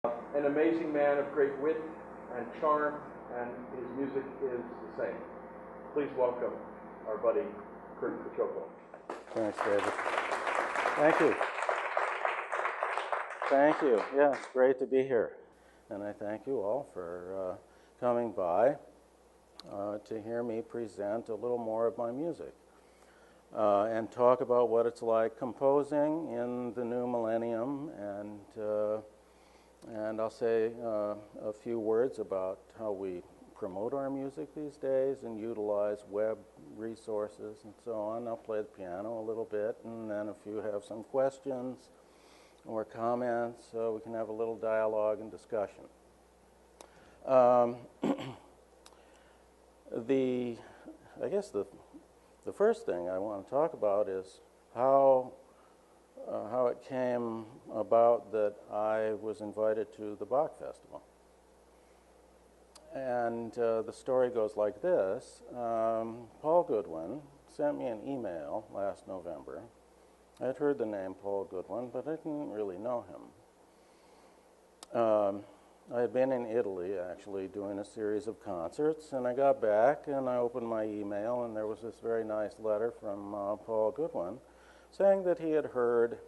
An amazing man of great wit and charm, and his music is the same. Please welcome our buddy, Curt Cacioppo. Thanks, David. Thank you. Thank you. Yeah, it's great to be here. And I thank you all for coming by to hear me present a little more of my music and talk about what it's like composing in the new millennium, and I'll say a few words about how we promote our music these days and utilize web resources and so on. I'll play the piano a little bit, and then if you have some questions or comments, we can have a little dialogue and discussion. I guess the first thing I want to talk about is how it came about that I was invited to the Bach Festival. And the story goes like this. Paul Goodwin sent me an email last November. I had heard the name Paul Goodwin, but I didn't really know him. I had been in Italy, actually, doing a series of concerts, and I got back and I opened my email, and there was this very nice letter from Paul Goodwin saying that he had heard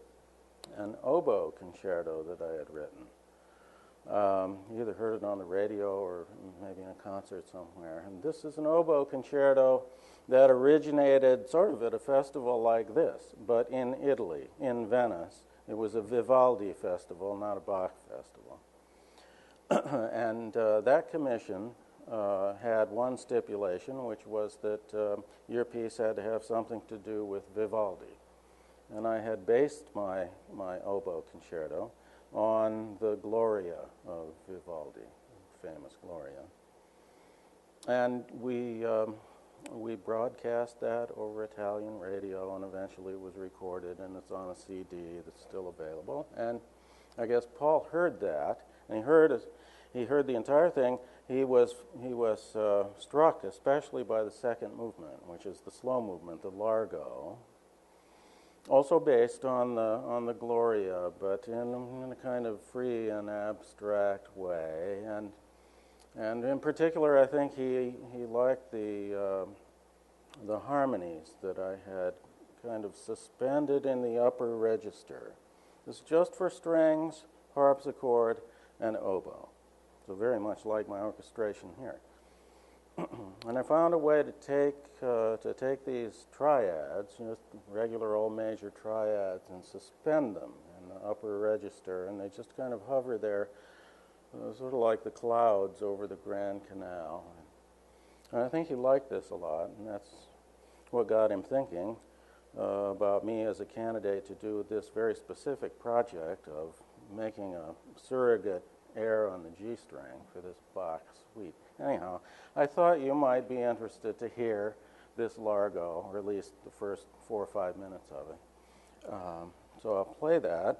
an oboe concerto that I had written. He either heard it on the radio or maybe in a concert somewhere. And this is an oboe concerto that originated sort of at a festival like this, but in Italy, in Venice. It was a Vivaldi festival, not a Bach festival. And that commission had one stipulation, which was that your piece had to have something to do with Vivaldi. And I had based my oboe concerto on the Gloria of Vivaldi, famous Gloria. And we broadcast that over Italian radio, and eventually it was recorded, and it's on a CD that's still available. And I guess Paul heard that, and he heard the entire thing. He was struck especially by the second movement, which is the slow movement, the Largo. Also based on the Gloria, but in a kind of free and abstract way, and in particular, I think he liked the harmonies that I had kind of suspended in the upper register. It's just for strings, harpsichord, and oboe. So very much like my orchestration here. And I found a way to take these triads, just regular old major triads, and suspend them in the upper register, and they just kind of hover there, sort of like the clouds over the Grand Canal. And I think he liked this a lot, and that's what got him thinking about me as a candidate to do this very specific project of making a surrogate air on the G string for this Bach suite. Anyhow, I thought you might be interested to hear this Largo, or at least the first 4 or 5 minutes of it. So I'll play that.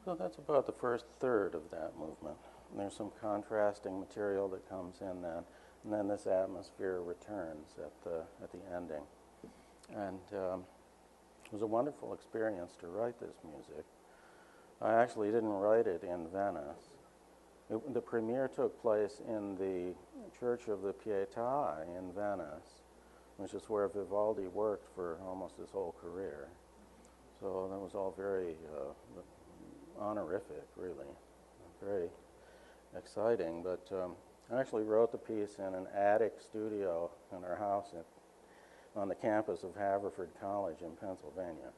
So that's about the first third of that movement. And there's some contrasting material that comes in then, and then this atmosphere returns at the ending. And it was a wonderful experience to write this music. I actually didn't write it in Venice. The premiere took place in the Church of the Pietà in Venice, which is where Vivaldi worked for almost his whole career. So that was all very honorific, really. Very exciting. But I actually wrote the piece in an attic studio in our house on the campus of Haverford College in Pennsylvania.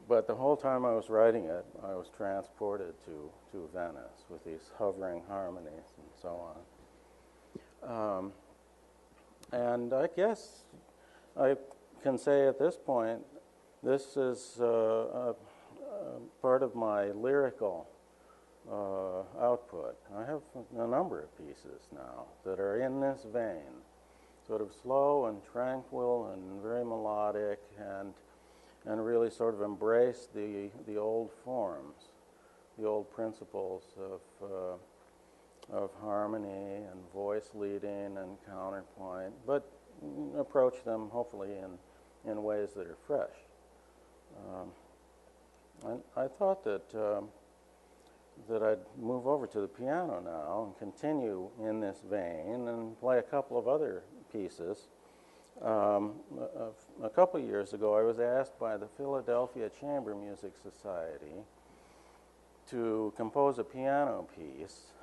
But the whole time I was writing it, I was transported to Venice with these hovering harmonies and so on. And I guess I can say at this point, this is part of my lyrical output. I have a number of pieces now that are in this vein, sort of slow and tranquil and very melodic, and really sort of embrace the old forms, the old principles of harmony and voice leading and counterpoint, but approach them hopefully in ways that are fresh. I thought that I'd move over to the piano now and continue in this vein and play a couple of other pieces. A couple of years ago, I was asked by the Philadelphia Chamber Music Society to compose a piano piece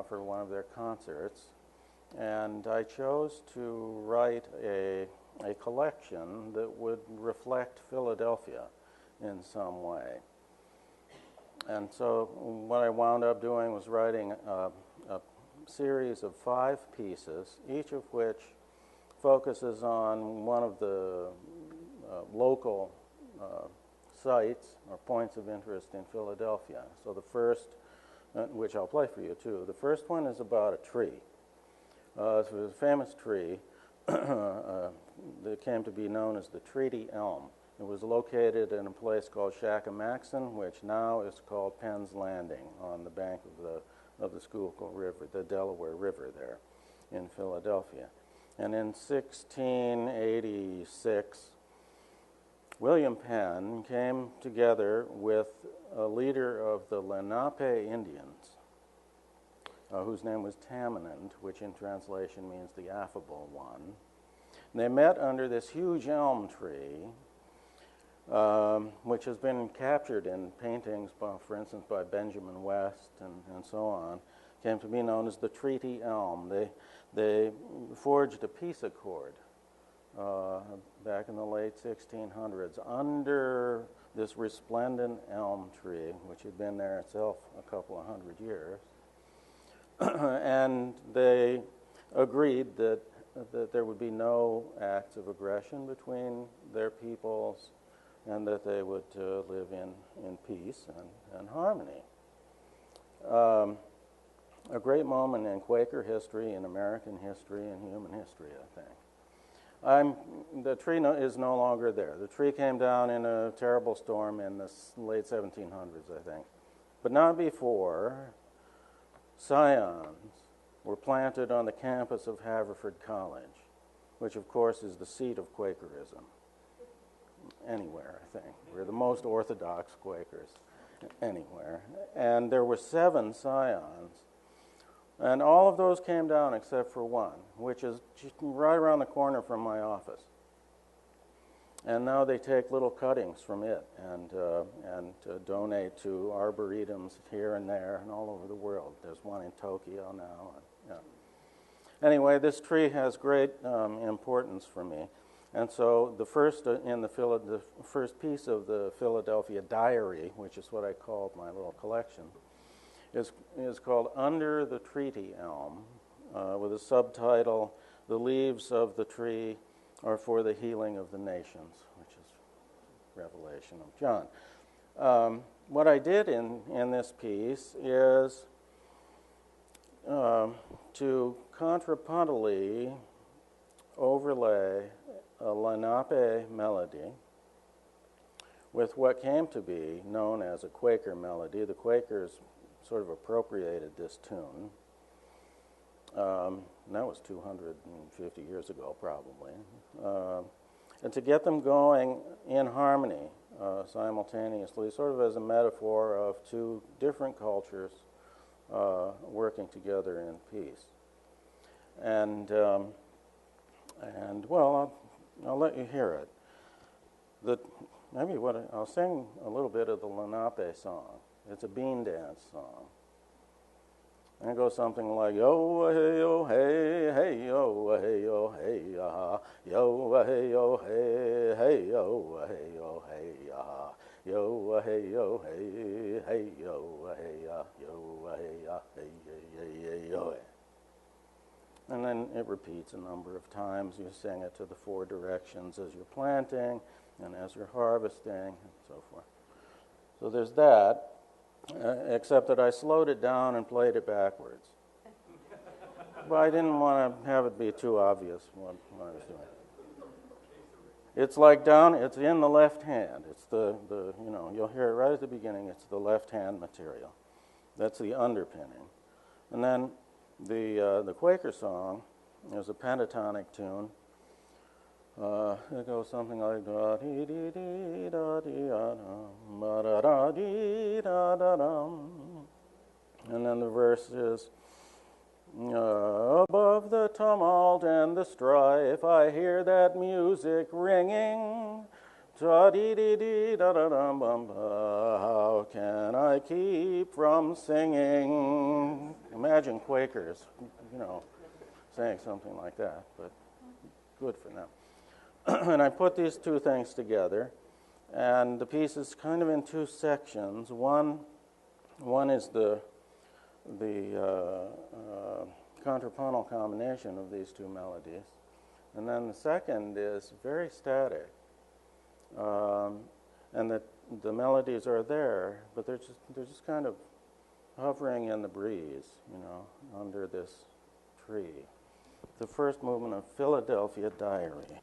for one of their concerts, and I chose to write a collection that would reflect Philadelphia in some way. And so what I wound up doing was writing a series of 5 pieces, each of which focuses on one of the local sites or points of interest in Philadelphia. So the first, which I'll play for you too, the first one is about a tree. It's a famous tree that came to be known as the Treaty Elm. It was located in a place called Shackamaxon, which now is called Penn's Landing, on the bank of the Schuylkill River, the Delaware River there in Philadelphia. And in 1686, William Penn came together with a leader of the Lenape Indians, whose name was Tamenund, which in translation means the affable one. And they met under this huge elm tree, which has been captured in paintings, for instance, by Benjamin West and so on, came to be known as the Treaty Elm. They forged a peace accord back in the late 1600s under this resplendent elm tree, which had been there itself a couple of hundred years. And they agreed that there would be no acts of aggression between their peoples, and that they would live in peace and harmony. A great moment in Quaker history, in American history, and human history, I think. The tree is no longer there. The tree came down in a terrible storm in the late 1700s, I think. But not before. Scions were planted on the campus of Haverford College, which of course is the seat of Quakerism. Anywhere, I think. We're the most orthodox Quakers anywhere. And there were 7 scions. And all of those came down except for one, which is just right around the corner from my office. And now they take little cuttings from it and donate to arboretums here and there and all over the world. There's one in Tokyo now. Anyway, this tree has great importance for me. And so the first the first piece of the Philadelphia Diary, which is what I called my little collection, is called Under the Treaty Elm, with a subtitle, The Leaves of the Tree Are for the Healing of the Nations, which is Revelation of John. What I did in this piece is to contrapuntally overlay a Lenape melody with what came to be known as a Quaker melody. The Quakers sort of appropriated this tune. And that was 250 years ago, probably. And to get them going in harmony simultaneously, sort of as a metaphor of two different cultures working together in peace. And well, I'll let you hear it. I'll sing a little bit of the Lenape song. It's a bean dance song. And it goes something like, yo, hey, yo, hey, hey, yo, hey, yo, hey, ya, yo, hey, yo, hey, hey, yo, hey, yo, hey, ya, yo, hey, yo, hey, hey, yo, hey, ya, yo, hey, ya, hey, hey, yo. And then it repeats a number of times. You sing it to the four directions as you're planting and as you're harvesting and so forth. So there's that. Except that I slowed it down and played it backwards. But I didn't want to have it be too obvious what I was doing. It's like it's in the left hand. It's you'll hear it right at the beginning. It's the left hand material. That's the underpinning. And then the Quaker song is a pentatonic tune. It goes something like da dee dee dee da dee da da da da dee da da dum, and then the verse is above the tumult and the strife, I hear that music ringing. Da dee dee dee da da dum bum. How can I keep from singing? Imagine Quakers, saying something like that, but good for them. And I put these two things together, and the piece is kind of in two sections. One is the contrapuntal combination of these two melodies, and then the second is very static, and the melodies are there, but they're just kind of hovering in the breeze, under this tree. The first movement of Philadelphia Diary.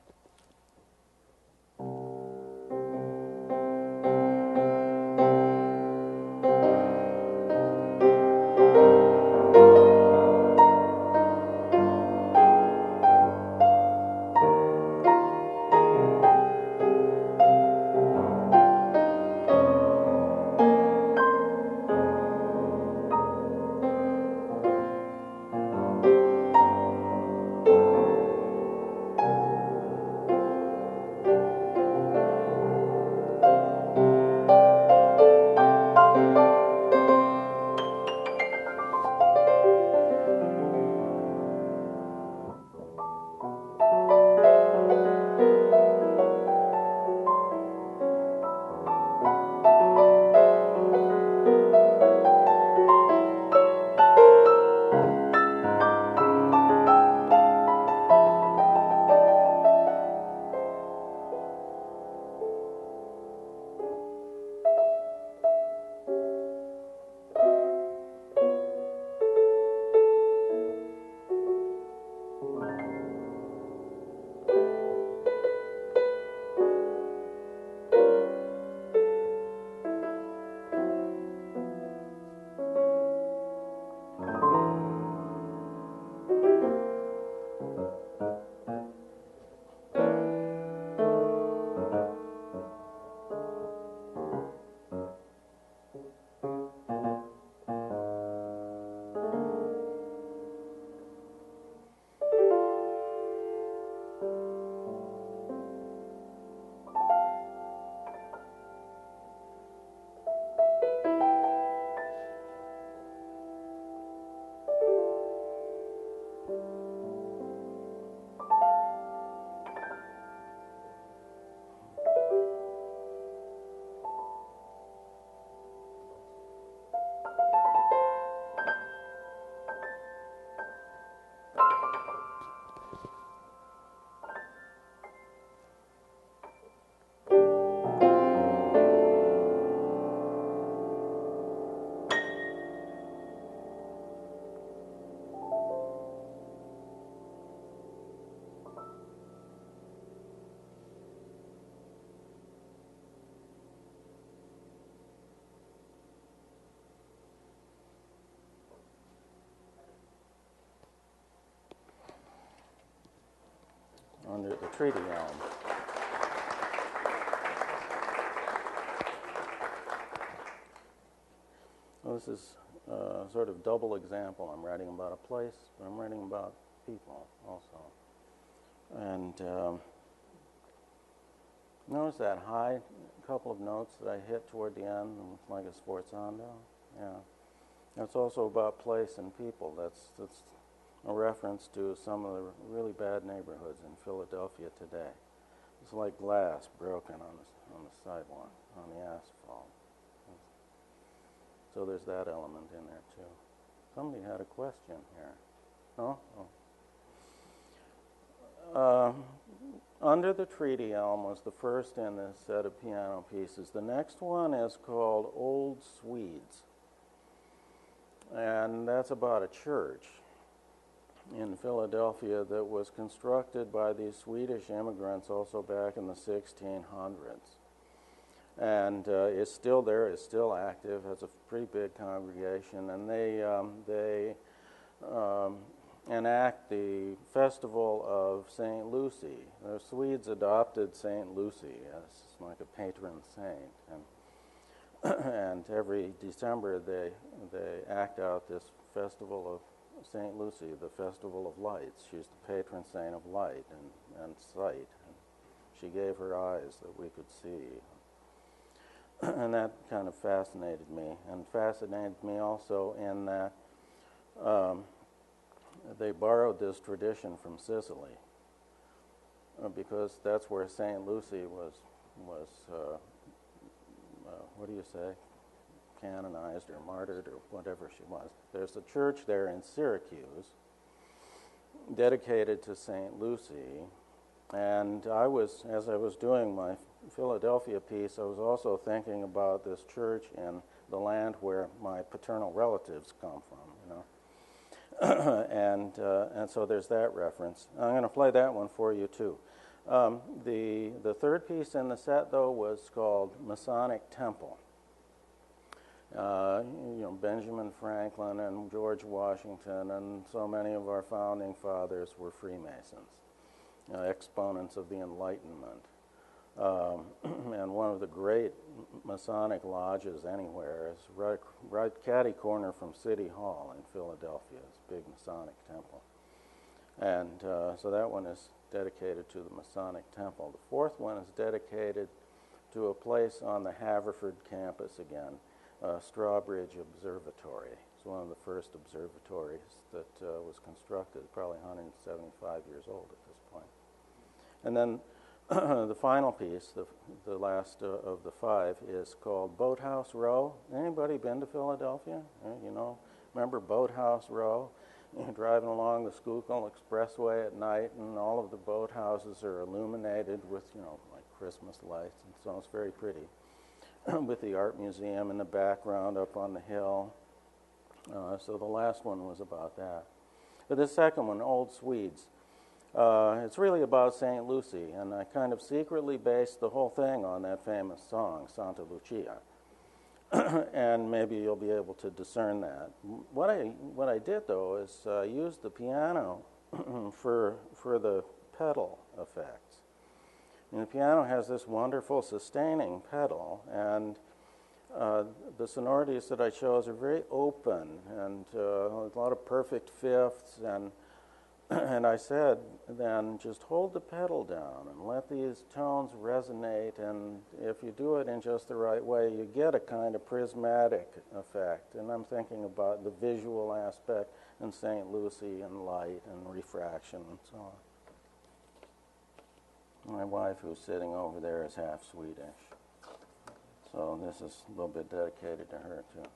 under the treaty elm. Well, this is sort of double example. I'm writing about a place, but I'm writing about people also. And notice that high couple of notes that I hit toward the end, like a sforzando. Yeah, that's also about place and people. That's a reference to some of the really bad neighborhoods in Philadelphia today. It's like glass broken on the sidewalk, on the asphalt. So there's that element in there too. Somebody had a question here. No? Oh. Under the Treaty Elm was the first in this set of piano pieces. The next one is called Old Swedes. And that's about a church in Philadelphia that was constructed by these Swedish immigrants also back in the 1600s. And it's still there, it's still active, has a pretty big congregation, and they enact the festival of St. Lucy. The Swedes adopted St. Lucy as like a patron saint, and every December they act out this festival of St. Lucy, the festival of lights. She's the patron saint of light and sight. And she gave her eyes that we could see. And that kind of fascinated me, and fascinated me also in that they borrowed this tradition from Sicily, because that's where St. Lucy was what do you say, canonized or martyred or whatever she was. There's a church there in Syracuse dedicated to St. Lucy, and as I was doing my Philadelphia piece, I was also thinking about this church in the land where my paternal relatives come from, and so there's that reference. I'm going to play that one for you too. The third piece in the set, though, was called Masonic Temple. Benjamin Franklin and George Washington and so many of our founding fathers were Freemasons, exponents of the Enlightenment. And one of the great Masonic lodges anywhere is right catty corner from City Hall in Philadelphia. It's a big Masonic temple. And so that one is dedicated to the Masonic Temple. The fourth one is dedicated to a place on the Haverford campus again, Strawbridge Observatory. It's one of the first observatories that was constructed, probably 175 years old at this point. And then the final piece, the last of the five, is called Boathouse Row. Anybody been to Philadelphia? Remember Boathouse Row? You're driving along the Schuylkill Expressway at night, and all of the boathouses are illuminated with, like Christmas lights, and so it's very pretty. With the art museum in the background up on the hill. So the last one was about that. But the second one, Old Swedes, it's really about St. Lucy, and I kind of secretly based the whole thing on that famous song, Santa Lucia. And maybe you'll be able to discern that. What I did, though, is use the piano for the pedal effects. And the piano has this wonderful sustaining pedal, and the sonorities that I chose are very open, and a lot of perfect fifths, and I said, then just hold the pedal down and let these tones resonate, and if you do it in just the right way, you get a kind of prismatic effect. And I'm thinking about the visual aspect in St. Lucy and light and refraction and so on. My wife, who's sitting over there, is half Swedish, so this is a little bit dedicated to her too.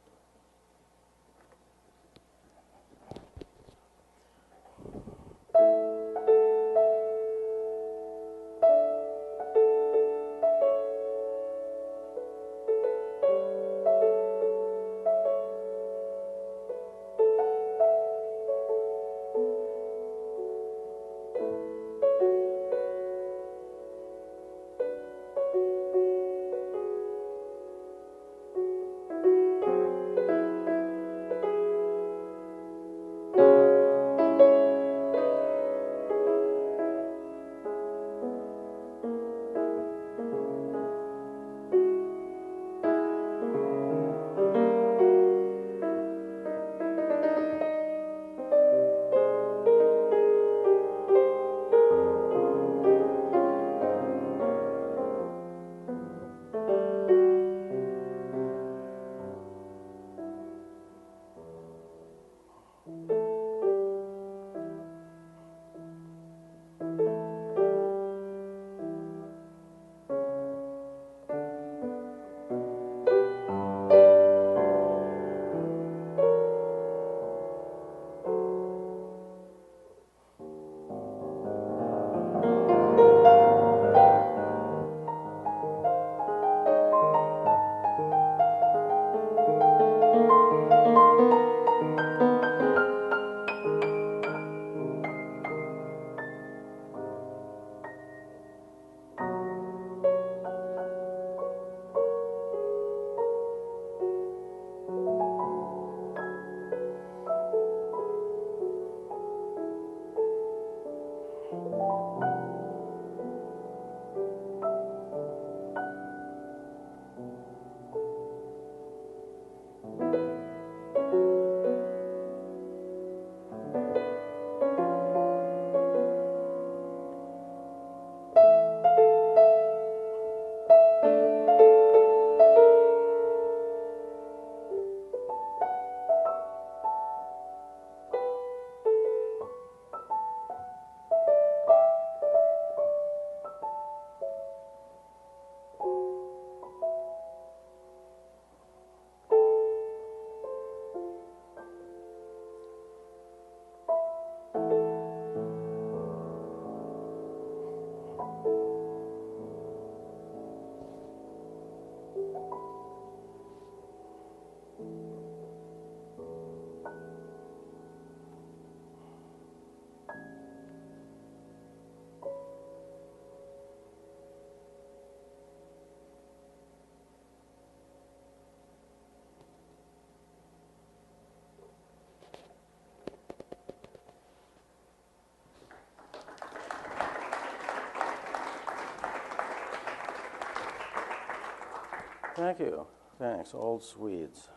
Thank you. Thanks, Old Swedes.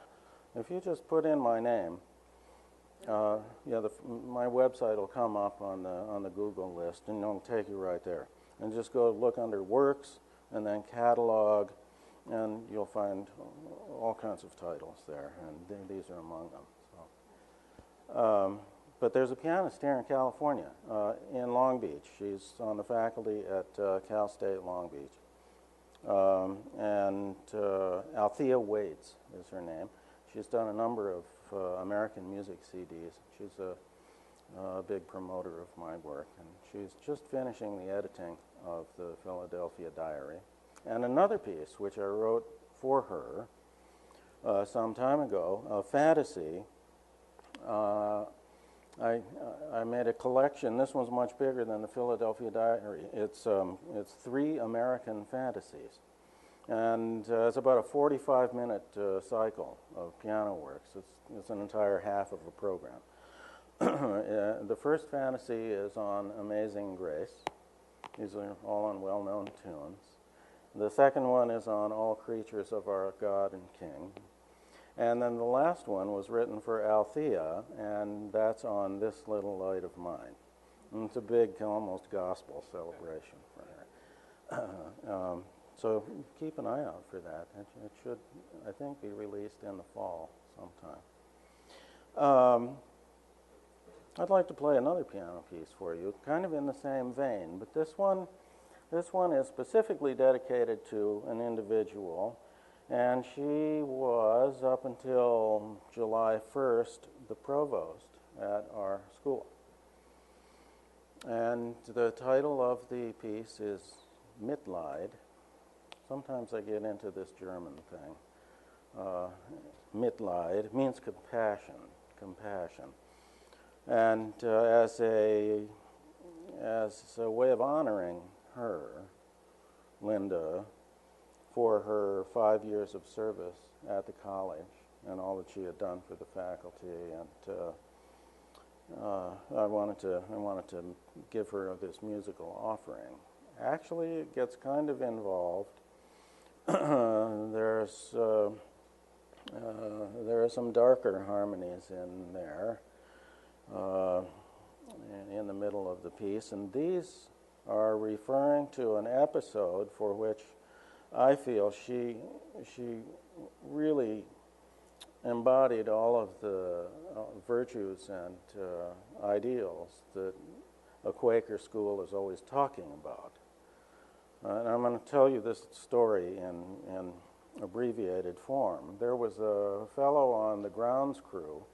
If you just put in my name, my website will come up on the Google list, and it'll take you right there. And just go look under Works, and then Catalog, and you'll find all kinds of titles there, and these are among them. So. But there's a pianist here in California, in Long Beach. She's on the faculty at Cal State Long Beach. Althea Waits is her name. She's done a number of American music CDs. She's a big promoter of my work, and she's just finishing the editing of the Philadelphia Diary. And another piece, which I wrote for her some time ago, a fantasy. I made a collection. This one's much bigger than the Philadelphia Diary. It's 3 American fantasies, and it's about a 45-minute cycle of piano works. It's an entire half of a program. The first fantasy is on Amazing Grace. These are all on well-known tunes. The second one is on All Creatures of Our God and King. And then the last one was written for Althea, and that's on This Little Light of Mine. And it's a big, almost gospel celebration for her. So keep an eye out for that. It should, I think, be released in the fall sometime. I'd like to play another piano piece for you, kind of in the same vein, but this one is specifically dedicated to an individual. And she was, up until July 1st, the provost at our school. And the title of the piece is Mitleid. Sometimes I get into this German thing. Mitleid means compassion. And as a way of honoring her, Linda, for her 5 years of service at the college and all that she had done for the faculty, and I wanted to give her this musical offering. Actually, it gets kind of involved. There are some darker harmonies in there in the middle of the piece, and these are referring to an episode for which I feel she really embodied all of the virtues and ideals that a Quaker school is always talking about. And I'm going to tell you this story in abbreviated form. There was a fellow on the grounds crew,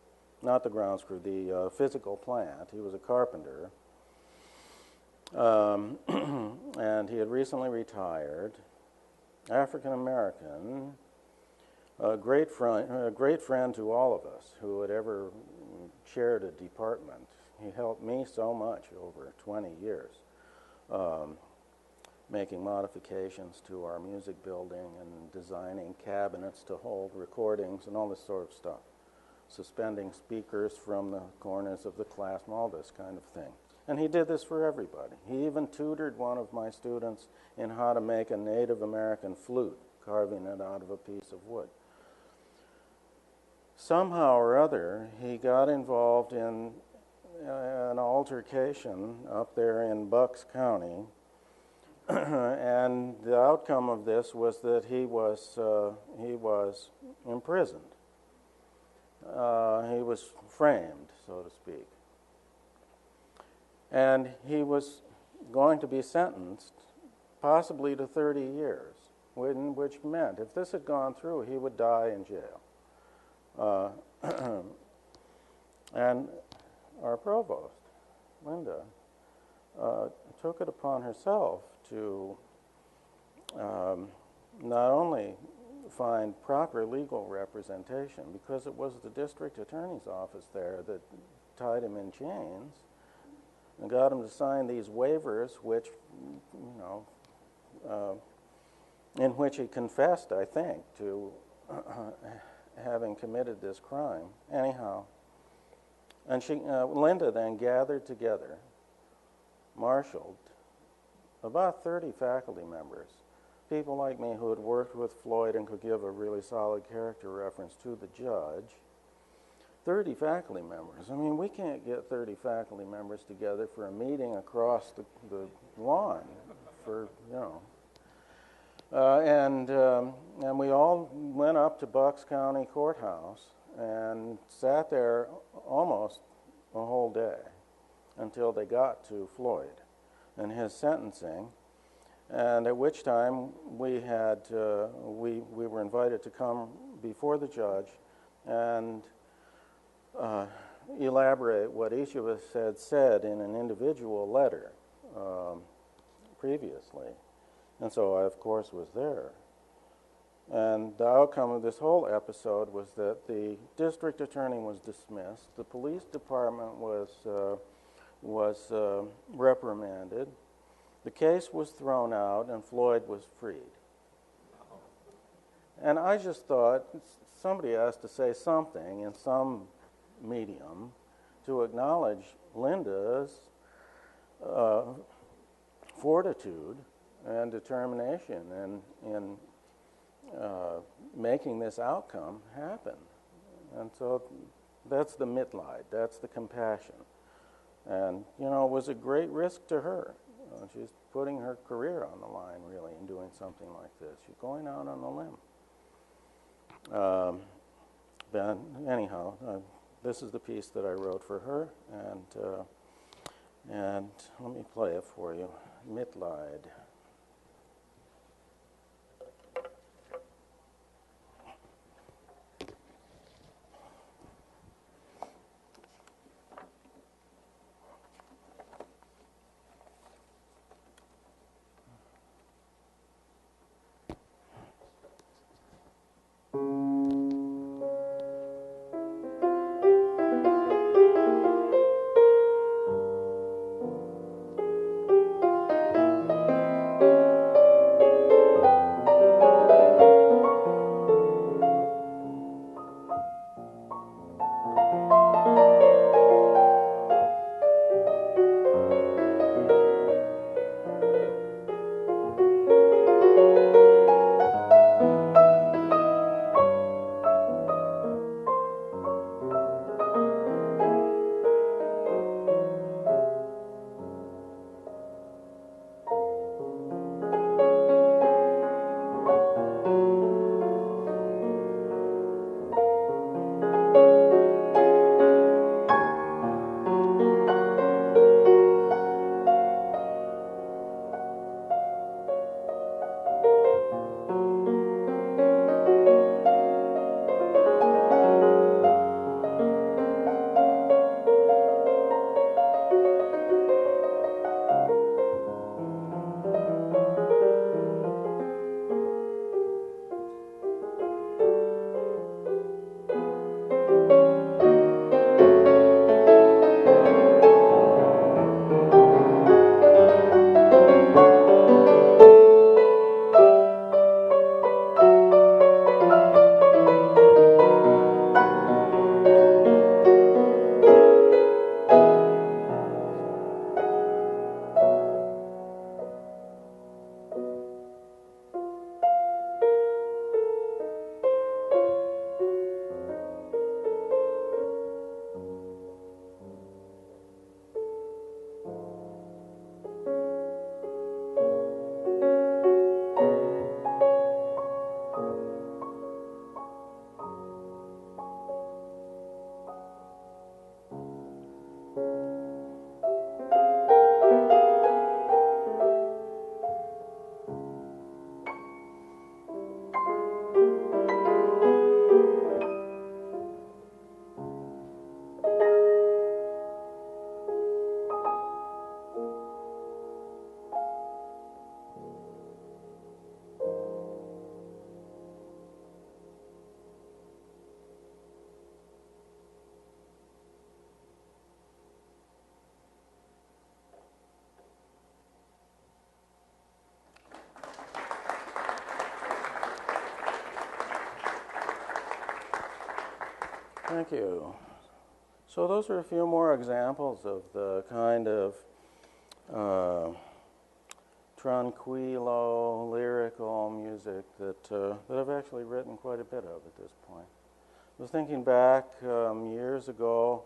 not the grounds crew, the physical plant. He was a carpenter, and he had recently retired. African American, a great friend to all of us who had ever chaired a department. He helped me so much over 20 years, making modifications to our music building and designing cabinets to hold recordings and all this sort of stuff, suspending speakers from the corners of the class and all this kind of thing. And he did this for everybody. He even tutored one of my students in how to make a Native American flute, carving it out of a piece of wood. Somehow or other, he got involved in an altercation up there in Bucks County, and the outcome of this was that he was imprisoned. He was framed, so to speak. And he was going to be sentenced possibly to 30 years, which meant if this had gone through, he would die in jail. And our provost, Linda, took it upon herself to not only find proper legal representation, because it was the district attorney's office there that tied him in chains and got him to sign these waivers, which, in which he confessed, I think, to having committed this crime. Anyhow, and Linda then gathered together, marshaled about 30 faculty members, people like me who had worked with Floyd and could give a really solid character reference to the judge. 30 faculty members. I mean, we can't get 30 faculty members together for a meeting across the lawn for, and we all went up to Bucks County Courthouse and sat there almost a whole day until they got to Floyd and his sentencing, and at which time we were invited to come before the judge and elaborate what each of us had said in an individual letter previously. And so I, of course, was there. And the outcome of this whole episode was that the district attorney was dismissed, the police department was reprimanded, the case was thrown out, and Floyd was freed. And I just thought somebody has to say something in some medium to acknowledge Linda's fortitude and determination in making this outcome happen. And so that's the mitleid, that's the compassion. And, it was a great risk to her. She's putting her career on the line, really, in doing something like this. She's going out on a limb. But anyhow, this is the piece that I wrote for her, and let me play it for you. Mitleid. Thank you. So those are a few more examples of the kind of tranquillo, lyrical music that I've actually written quite a bit of at this point. I was thinking back years ago,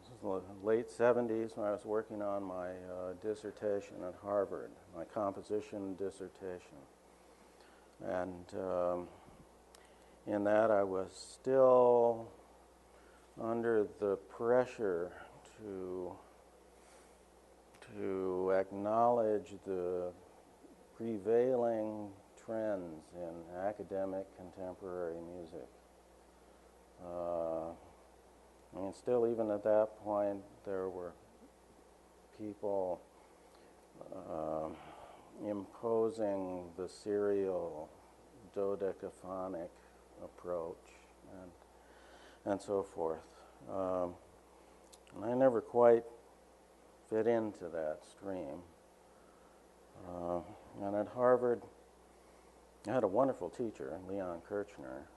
this was the late 70s, when I was working on my dissertation at Harvard, my composition dissertation. And in that I was still under the pressure to acknowledge the prevailing trends in academic contemporary music. I mean, still, even at that point, there were people imposing the serial dodecaphonic approach and so forth. And I never quite fit into that stream. And at Harvard, I had a wonderful teacher, Leon Kirchner.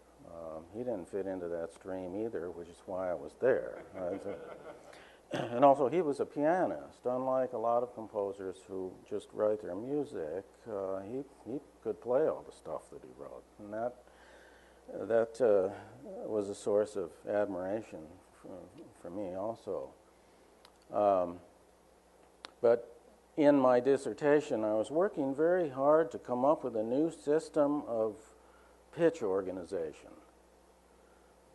He didn't fit into that stream either, which is why I was there. And also, he was a pianist. Unlike a lot of composers who just write their music, he could play all the stuff that he wrote. And that was a source of admiration for me also. But in my dissertation, I was working very hard to come up with a new system of pitch organization.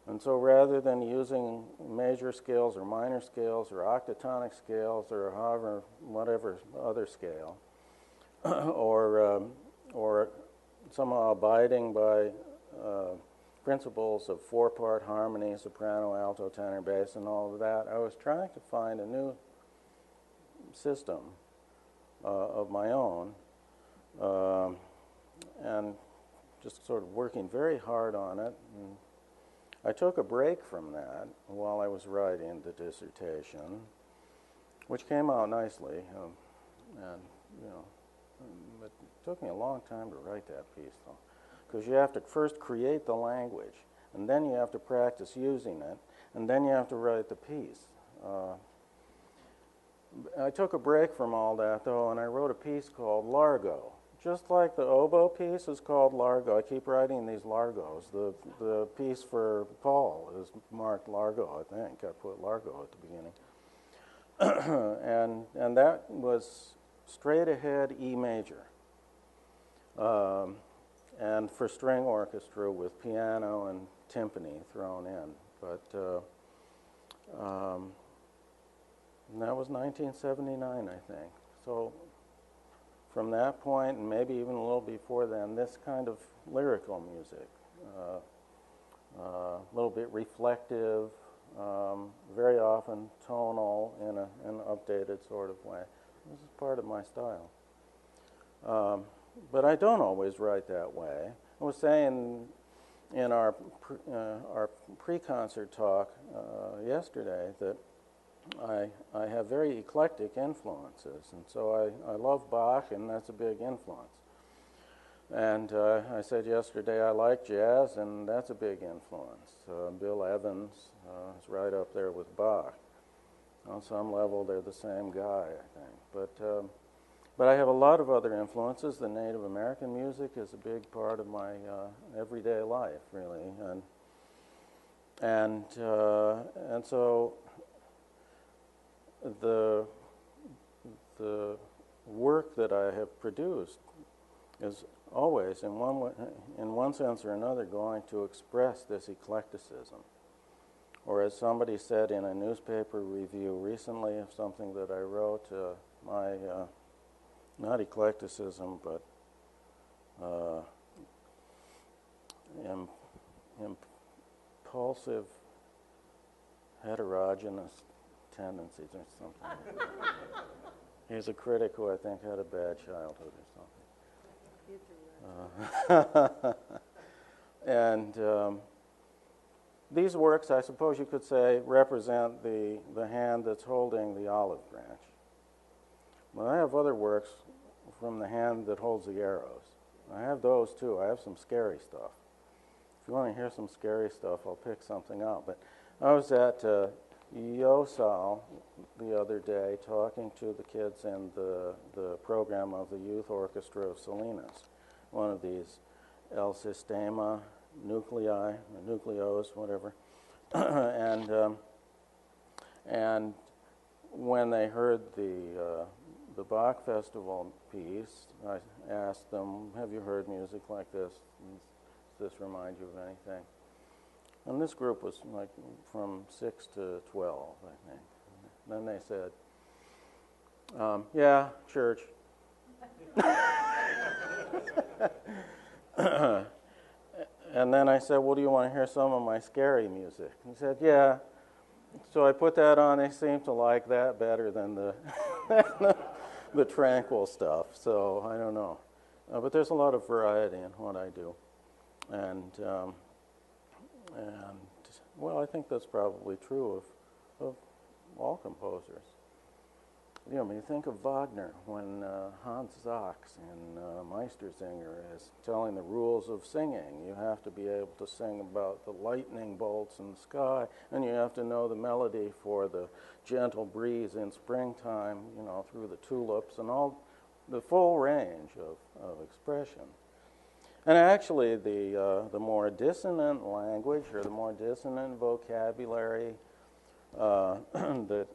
And so rather than using major scales or minor scales or octatonic scales or whatever other scale, or somehow abiding by principles of four-part harmony, soprano, alto, tenor, bass, and all of that, I was trying to find a new system of my own, and just sort of working very hard on it. And I took a break from that while I was writing the dissertation, which came out nicely, and it took me a long time to write that piece, though, because you have to first create the language, and then you have to practice using it, and then you have to write the piece. I took a break from all that, though, and I wrote a piece called Largo. Just like the oboe piece is called Largo. I keep writing these Largos. The piece for Paul is marked Largo, I think. I put Largo at the beginning. and that was straight ahead E major. And for string orchestra with piano and timpani thrown in. But and that was 1979, I think. So from that point, and maybe even a little before then, this kind of lyrical music, a little bit reflective, very often tonal in an updated sort of way. This is part of my style. But I don't always write that way. I was saying in our pre-concert talk yesterday that I have very eclectic influences, and so I love Bach, and that's a big influence. And I said yesterday I like jazz, and that's a big influence. Bill Evans is right up there with Bach. On some level, they're the same guy, I think. But I have a lot of other influences. The Native American music is a big part of my everyday life, really, and so the work that I have produced is always, in one sense or another, going to express this eclecticism. Or as somebody said in a newspaper review recently of something that I wrote, my not eclecticism, but impulsive heterogeneous tendencies or something. He's a critic who I think had a bad childhood or something. And these works, I suppose you could say, represent the hand that's holding the olive branch. Well, I have other works from the hand that holds the arrows. I have those too. I have some scary stuff If you want to hear some scary stuff, I'll pick something out. But I was at Yosal the other day talking to the kids in the program of the Youth Orchestra of Salinas, one of these El Sistema nuclei, or nucleos, whatever. and when they heard the Bach Festival piece, I asked them, have you heard music like this? Does this remind you of anything? And this group was like from 6 to 12, I think. Then they said, yeah, church. And then I said, well, do you want to hear some of my scary music? And he said, yeah. So I put that on. They seemed to like that better than the tranquil stuff. So I don't know. But there's a lot of variety in what I do. And well, I think that's probably true of all composers. You know, when you think of Wagner, when Hans Sachs in Meistersinger is telling the rules of singing, you have to be able to sing about the lightning bolts in the sky, and you have to know the melody for the gentle breeze in springtime, you know, through the tulips, and all the full range of expression. And actually, the more dissonant language or the more dissonant vocabulary that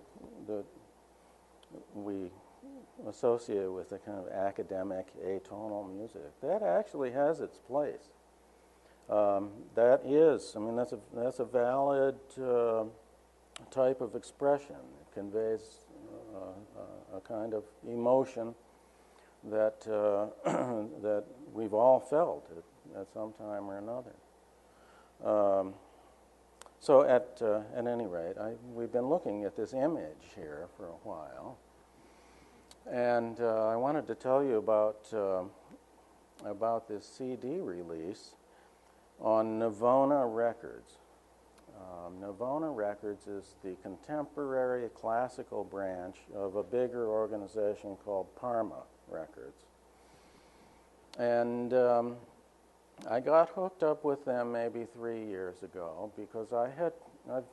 we associate with the kind of academic atonal music, that actually has its place. That is, I mean, that's a valid type of expression. It conveys a kind of emotion that that we've all felt at some time or another. So at any rate, we've been looking at this image here for a while, and I wanted to tell you about this CD release on Navona Records. Navona Records is the contemporary classical branch of a bigger organization called Parma Records. And I got hooked up with them maybe 3 years ago because I've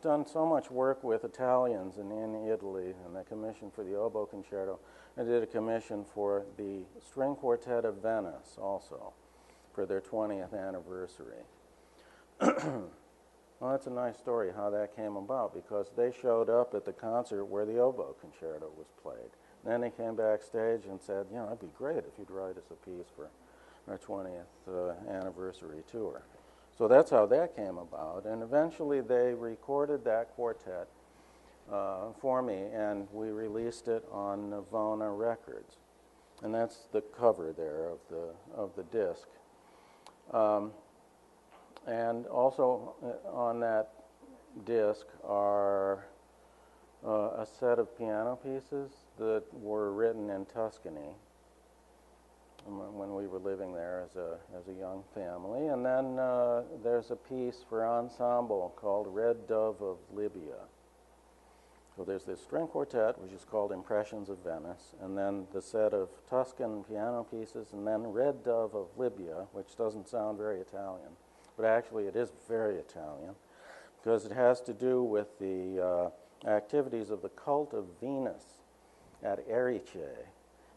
done so much work with Italians in Italy, and the commission for the oboe concerto. I did a commission for the String Quartet of Venice also for their 20th anniversary. Well, that's a nice story how that came about, because they showed up at the concert where the oboe concerto was played. Then they came backstage and said, you know, it'd be great if you'd write us a piece for our 20th anniversary tour. So that's how that came about. And eventually they recorded that quartet for me, and we released it on Navona Records. And that's the cover there of the disc. And also on that disc are a set of piano pieces that were written in Tuscany when we were living there as a young family. And then there's a piece for ensemble called Red Dove of Libya. So there's this string quartet, which is called Impressions of Venice, and then the set of Tuscan piano pieces, and then Red Dove of Libya, which doesn't sound very Italian, but actually it is very Italian, because it has to do with the activities of the cult of Venus at Erice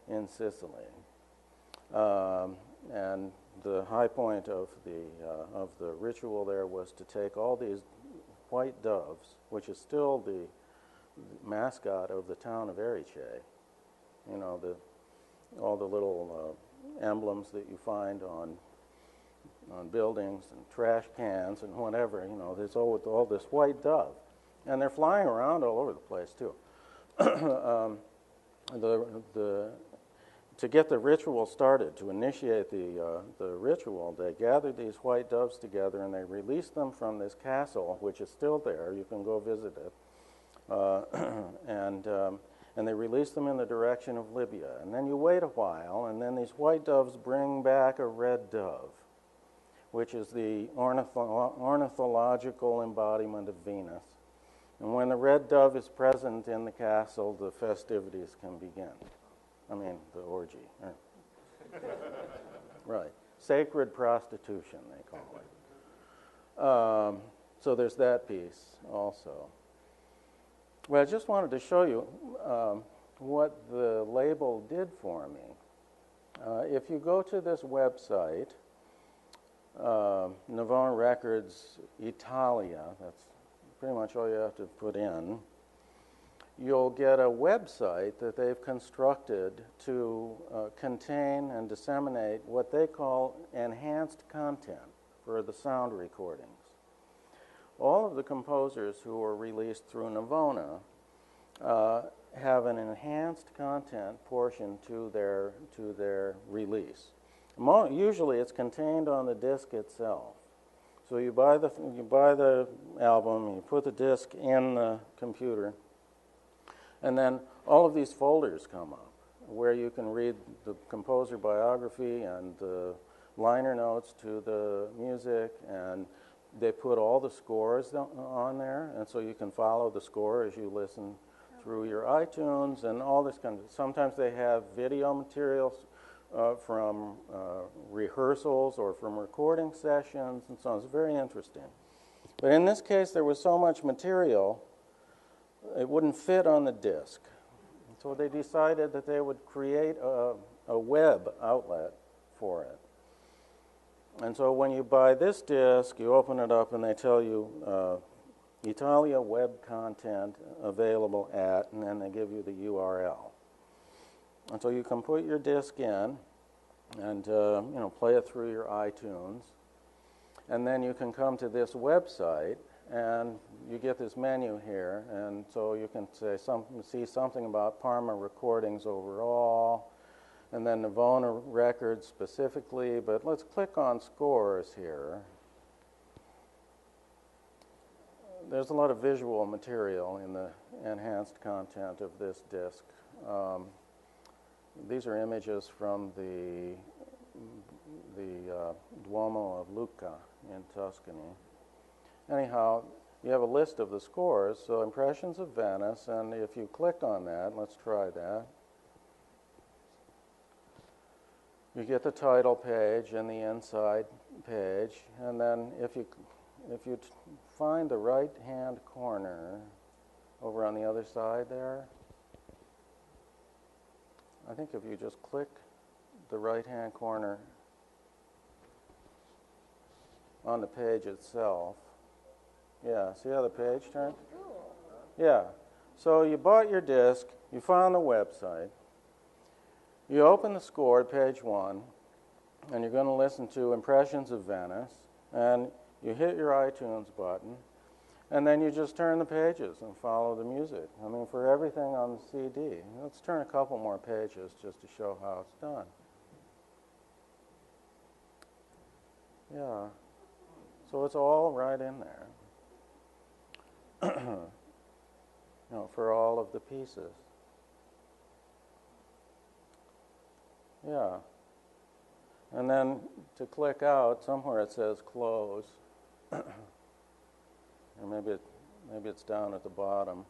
in Sicily. And the high point of the ritual there was to take all these white doves, which is still the mascot of the town of Erice. You know, all the little emblems that you find on buildings and trash cans and whatever. You know, there's all this white dove, and they're flying around all over the place too. To get the ritual started, to initiate the ritual, they gathered these white doves together and they released them from this castle, which is still there. You can go visit it. And they released them in the direction of Libya. And then you wait a while, and then these white doves bring back a red dove, which is the ornithological embodiment of Venus. And when the red dove is present in the castle, the festivities can begin. I mean, the orgy. Right. Sacred prostitution, they call it. So there's that piece also. Well, I just wanted to show you what the label did for me. If you go to this website, Navona Records Italia, that's pretty much all you have to put in, you'll get a website that they've constructed to contain and disseminate what they call enhanced content for the sound recordings. All of the composers who are released through Navona have an enhanced content portion to their release. Usually it's contained on the disc itself. So you buy the album, you put the disc in the computer, and then all of these folders come up where you can read the composer biography and the liner notes to the music, and they put all the scores on there, and so you can follow the score as you listen through your iTunes and all this kind of. Sometimes they have video materials from rehearsals or from recording sessions and so on. It's very interesting. But in this case, there was so much material, it wouldn't fit on the disc. So they decided that they would create a web outlet for it. And so when you buy this disc, you open it up and they tell you Italia web content available at, and then they give you the URL. And so you can put your disc in and play it through your iTunes. And then you can come to this website and you get this menu here, and so you can see something about Parma recordings overall, and then Navona records specifically, but let's click on scores here. There's a lot of visual material in the enhanced content of this disc. These are images from the Duomo of Lucca in Tuscany. Anyhow, you have a list of the scores, so Impressions of Venice, and if you click on that, let's try that. You get the title page and the inside page, and then if you find the right-hand corner over on the other side there, I think if you just click the right-hand corner on the page itself, yeah, see how the page turned? Yeah, so you bought your disc, you found the website, you open the score, page 1, and you're going to listen to Impressions of Venice, and you hit your iTunes button, and then you just turn the pages and follow the music. I mean, for everything on the CD. Let's turn a couple more pages just to show how it's done. Yeah, so it's all right in there. For all of the pieces. Yeah. And then to click out, somewhere it says close. Or maybe it's down at the bottom.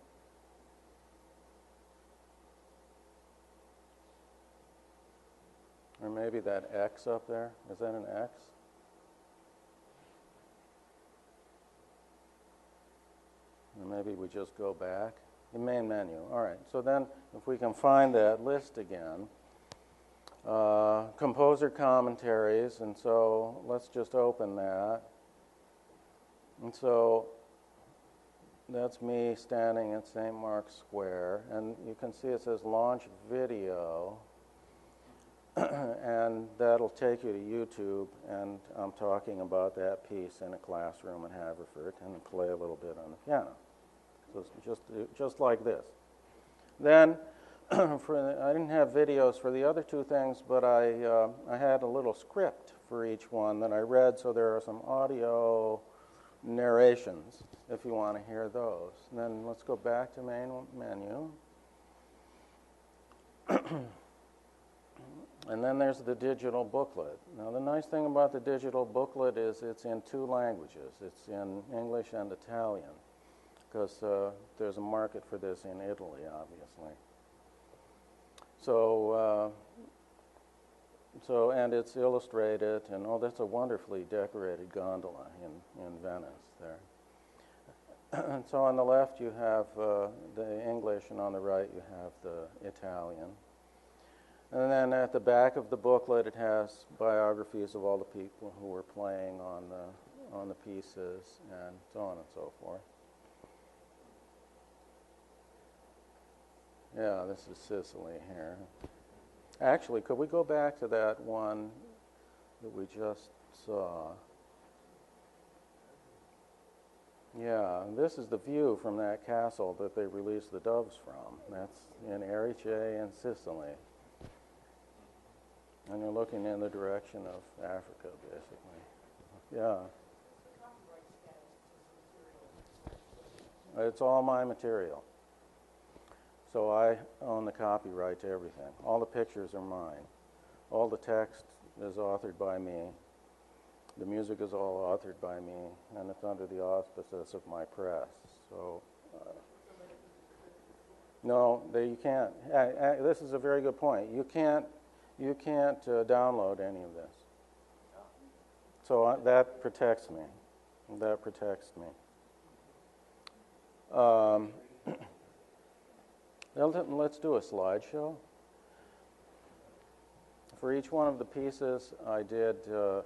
Or maybe that X up there. Is that an X? Or maybe we just go back. The main menu. All right. So then if we can find that list again. Composer commentaries, and so let's just open that. And so that's me standing at St. Mark's Square, and you can see it says launch video, and that'll take you to YouTube, and I'm talking about that piece in a classroom in Haverford, and play a little bit on the piano. So it's just like this. Then I didn't have videos for the other two things, but I had a little script for each one that I read, so there are some audio narrations if you want to hear those. And then let's go back to main menu. And then there's the digital booklet. Now the nice thing about the digital booklet is it's in 2 languages. It's in English and Italian, because there's a market for this in Italy, obviously. So So, and it's illustrated, and oh, that's a wonderfully decorated gondola in Venice there. And so on the left you have the English, and on the right you have the Italian. And then at the back of the booklet it has biographies of all the people who were playing on the pieces, and so on and so forth. Yeah, this is Sicily here. Actually, could we go back to that one that we just saw? Yeah, this is the view from that castle that they released the doves from. That's in Erice in Sicily. And you're looking in the direction of Africa, basically. Yeah. It's all my material. So I own the copyright to everything. All the pictures are mine. All the text is authored by me. The music is all authored by me, and it's under the auspices of my press. So, no, you can't. This is a very good point. You can't download any of this. So that protects me. That protects me. Let's do a slideshow. For each one of the pieces, I did a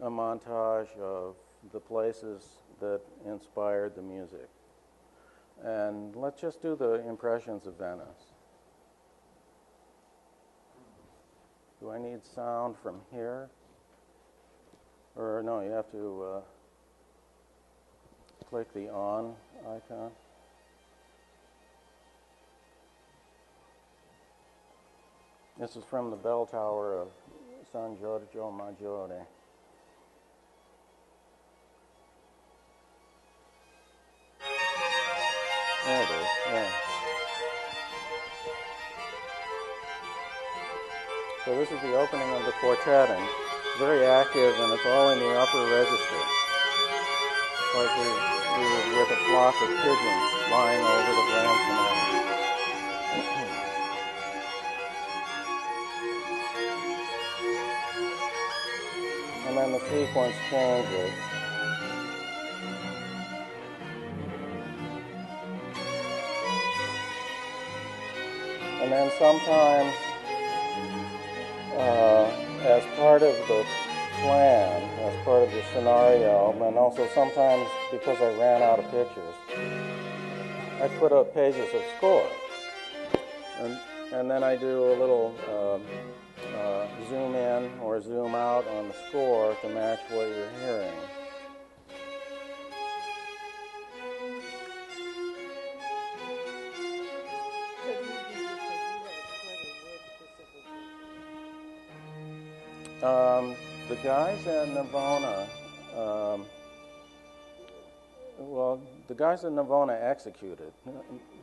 montage of the places that inspired the music. And let's just do the impressions of Venice. Do I need sound from here? Or no, you have to click the on icon. This is from the bell tower of San Giorgio Maggiore. There it is, yeah. So this is the opening of the quartet, and it's very active, and it's all in the upper register. Like we're with a flock of pigeons flying over the Grand Canal. And then the sequence changes. And then sometimes, as part of the plan, as part of the scenario, and also sometimes because I ran out of pictures, I put up pages of score. And then I do a little zoom in or zoom out on the score to match what you're hearing. The guys at Navona, the guys at Navona executed.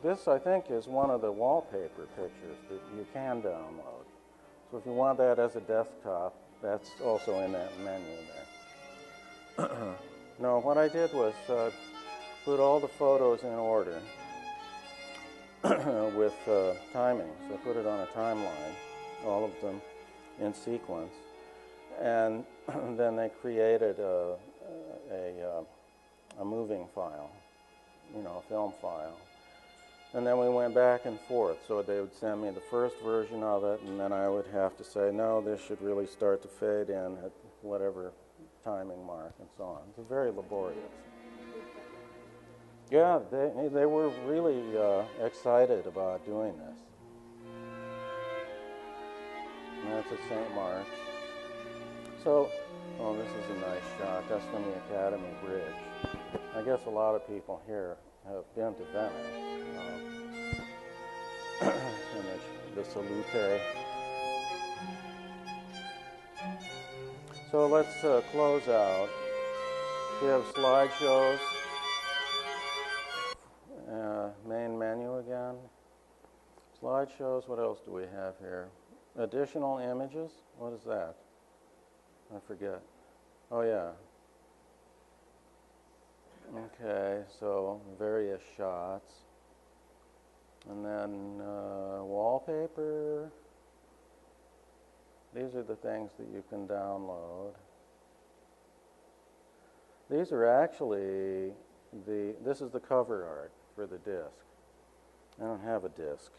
This, I think, is one of the wallpaper pictures that you can download. So if you want that as a desktop, that's also in that menu there. No, what I did was put all the photos in order with timings. I put it on a timeline, all of them in sequence. And then they created a moving file, a film file. And then we went back and forth. So they would send me the first version of it, and then I would have to say, no, this should really start to fade in at whatever timing mark, and so on. It's very laborious. Yeah, they were really excited about doing this. And that's at St. Mark's. So, this is a nice shot. That's from the Academy Bridge. I guess a lot of people here have been to Venice. And the Salute. So let's close out. We have slideshows. Main menu again. Slideshows, what else do we have here? Additional images? What is that? I forget. Oh, yeah. Okay, so various shots. And then wallpaper. These are the things that you can download. These are actually this is the cover art for the disc. I don't have a disc.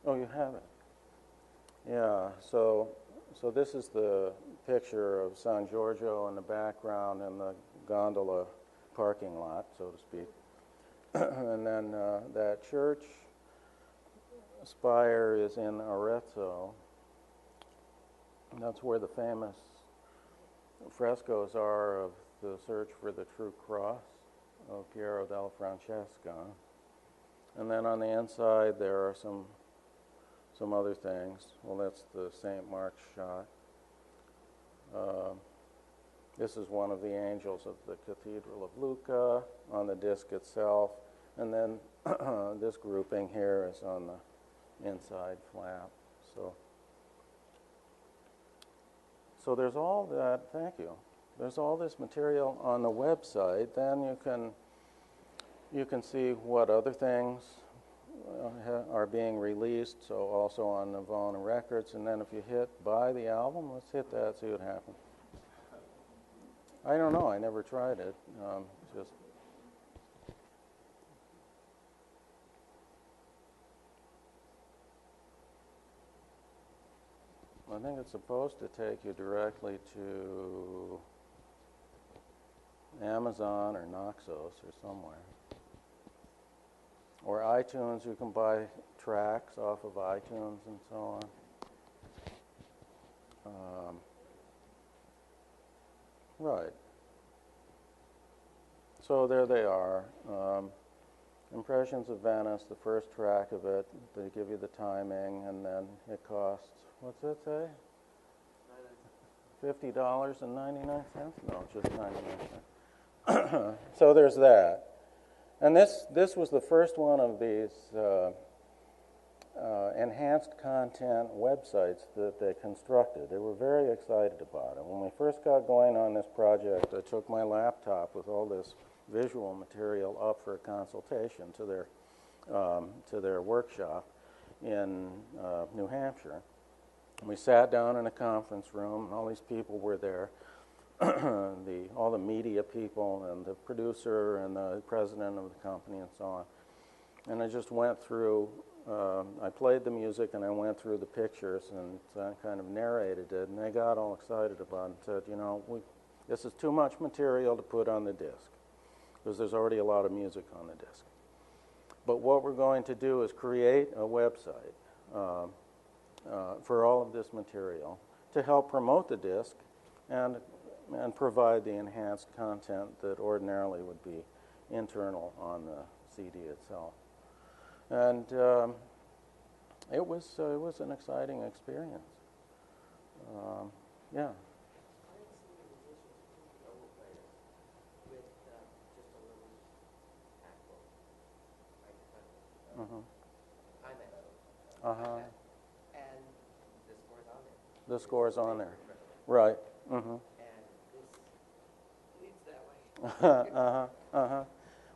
Oh, you have it. Yeah, so this is the picture of San Giorgio in the background and the gondola parking lot, so to speak. And then that church spire is in Arezzo. That's where the famous frescoes are of the Search for the True Cross of Piero della Francesca. And then on the inside there are some other things. Well, that's the St. Mark's shot. This is one of the angels of the Cathedral of Lucca on the disc itself. And then this grouping here is on the inside flap. So there's all that, thank you. There's all this material on the website. Then you can see what other things are being released, so also on Navona Records. And then if you hit buy the album, let's hit that, see what happens. I don't know, I never tried it. Just I think it's supposed to take you directly to Amazon or Naxos or somewhere. Or iTunes, you can buy tracks off of iTunes and so on. Right. So there they are. Impressions of Venice, the first track of it. They give you the timing, and then it costs, what's it say? $50.99? No, just 99 cents. So there's that. And this was the first one of these enhanced content websites that they constructed. They were very excited about it. When we first got going on this project, I took my laptop with all this visual material up for a consultation to their workshop in New Hampshire. And we sat down in a conference room, and all these people were there. All the media people and the producer and the president of the company and so on. And I just went through, I played the music and I went through the pictures and kind of narrated it, and they got all excited about it and said, you know, this is too much material to put on the disc because there's already a lot of music on the disc. But what we're going to do is create a website for all of this material to help promote the disc and provide the enhanced content that ordinarily would be internal on the CD itself. And it was an exciting experience. Yeah. Uh-huh. And the score's on there. The score's on there. Right. Mm-hmm.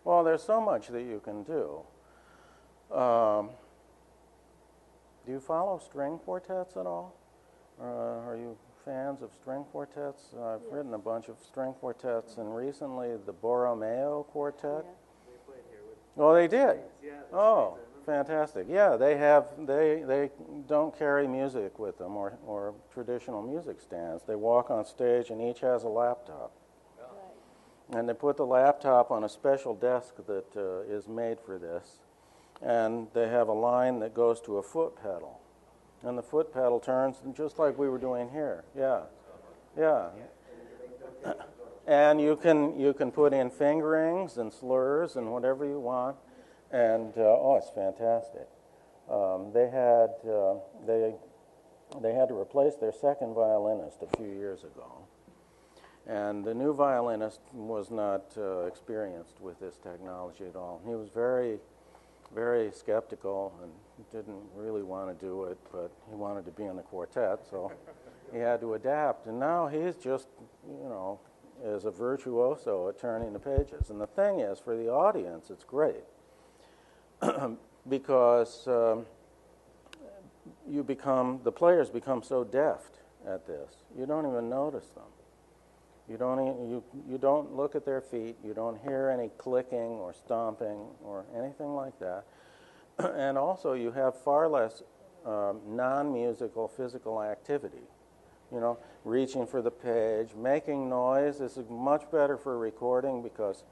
Well, there's so much that you can do. Do you follow string quartets at all? Are you fans of string quartets? I've written a bunch of string quartets, and recently the Borromeo Quartet. They played here with Oh, they did? Yeah, Oh, fantastic. Yeah, they don't carry music with them or traditional music stands. They walk on stage and each has a laptop. And they put the laptop on a special desk that is made for this. And they have a line that goes to a foot pedal. And the foot pedal turns just like we were doing here. Yeah. Yeah. And you can put in fingerings and slurs and whatever you want. And, it's fantastic. They had to replace their second violinist a few years ago. And the new violinist was not experienced with this technology at all. He was very, very skeptical and didn't really want to do it, but he wanted to be in the quartet, so he had to adapt. And now he's just, is a virtuoso at turning the pages. And the thing is, for the audience, it's great because the players become so deft at this, you don't even notice them. You don't look at their feet, you don't hear any clicking or stomping or anything like that. And also you have far less non-musical physical activity. You know, reaching for the page, making noise is much better for recording because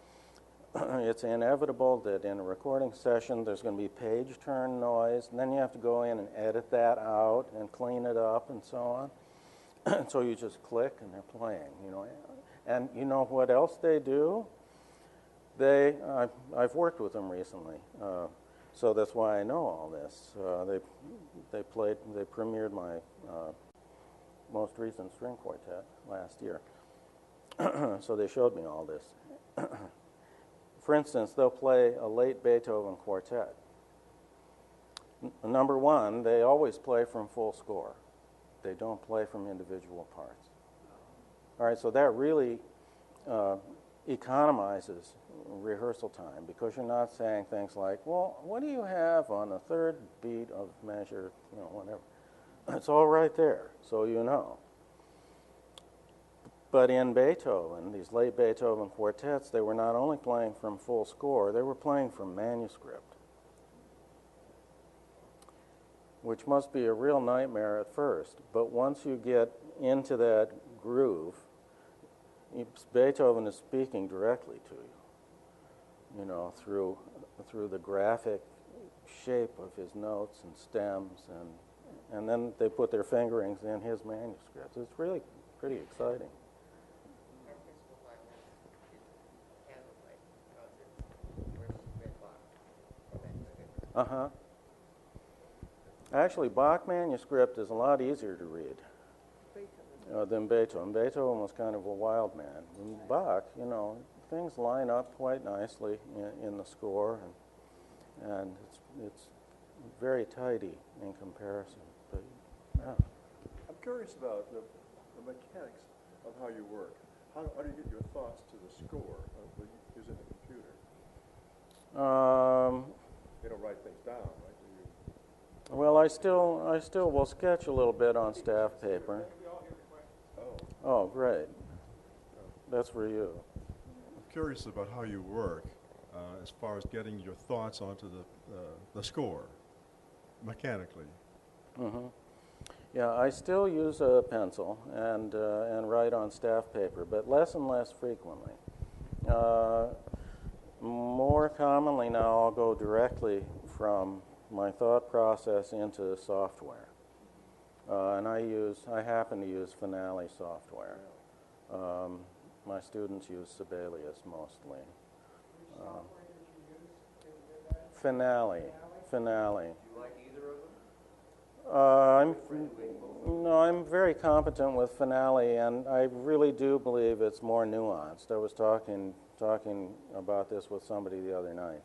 it's inevitable that in a recording session there's going to be page turn noise, and then you have to go in and edit that out and clean it up and so on. And so you just click and they're playing, you know. And you know what else they do? I've worked with them recently, so that's why I know all this. They premiered my most recent string quartet last year. So they showed me all this. For instance, they'll play a late Beethoven quartet. Number one, they always play from full score. They don't play from individual parts. All right, so that really economizes rehearsal time because you're not saying things like, well, what do you have on the third beat of measure, you know, whatever. It's all right there, so you know. But in Beethoven, these late Beethoven quartets, they were not only playing from full score, they were playing from manuscript, which must be a real nightmare at first. But once you get into that groove, Beethoven is speaking directly to you, you know, through the graphic shape of his notes and stems, and then they put their fingerings in his manuscripts. It's really pretty exciting. Uh-huh. Actually, Bach manuscript is a lot easier to read than Beethoven. Beethoven was kind of a wild man. And Bach, you know, things line up quite nicely in the score, and it's very tidy in comparison. But, yeah. I'm curious about the mechanics of how you work. How do you get your thoughts to the score using the computer? You don't write things down, right? Well, I still will sketch a little bit on staff paper. Oh, great. That's for you. I'm curious about how you work as far as getting your thoughts onto the score mechanically. Mm-hmm. Yeah, I still use a pencil and write on staff paper, but less and less frequently. More commonly now, I'll go directly from my thought process into software, and I happen to use Finale software. My students use Sibelius mostly. Finale. Do you like either of them? I'm very competent with Finale, and I really do believe it's more nuanced. I was talking about this with somebody the other night.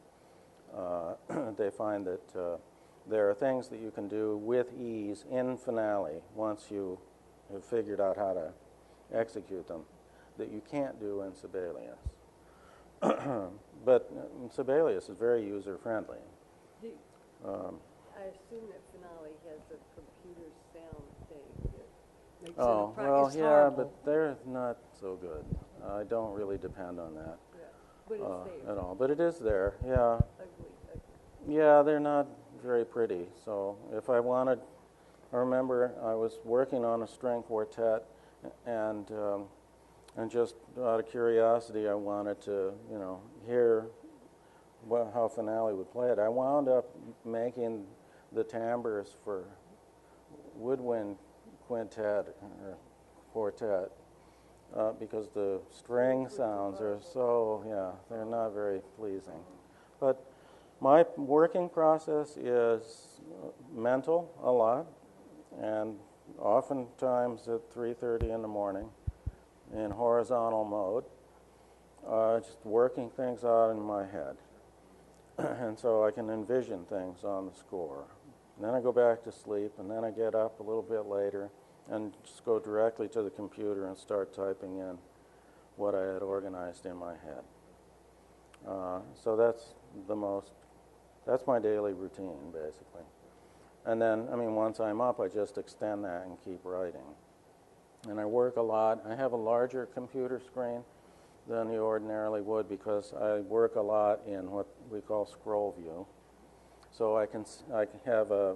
They find that there are things that you can do with ease in Finale once you have figured out how to execute them that you can't do in Sibelius. But Sibelius is very user-friendly. I assume that Finale has a computer sound thing that makes Oh, it well, it's yeah, horrible. but they're not so good. I don't really depend on that Yeah. But it's there. at all. But it is there, yeah. Ugly. Yeah, they're not very pretty. So if I wanted, I remember I was working on a string quartet, and just out of curiosity, I wanted to, you know, hear how Finale would play it. I wound up making the timbres for woodwind quintet or quartet because the string sounds are so, yeah, they're not very pleasing. But my working process is mental a lot, and oftentimes at 3:30 in the morning in horizontal mode, just working things out in my head. And so I can envision things on the score. And then I go back to sleep, and then I get up a little bit later and just go directly to the computer and start typing in what I had organized in my head. So that's my daily routine, basically. And then, I mean, once I'm up, I just extend that and keep writing. And I work a lot. I have a larger computer screen than you ordinarily would because I work a lot in what we call scroll view. So I can have a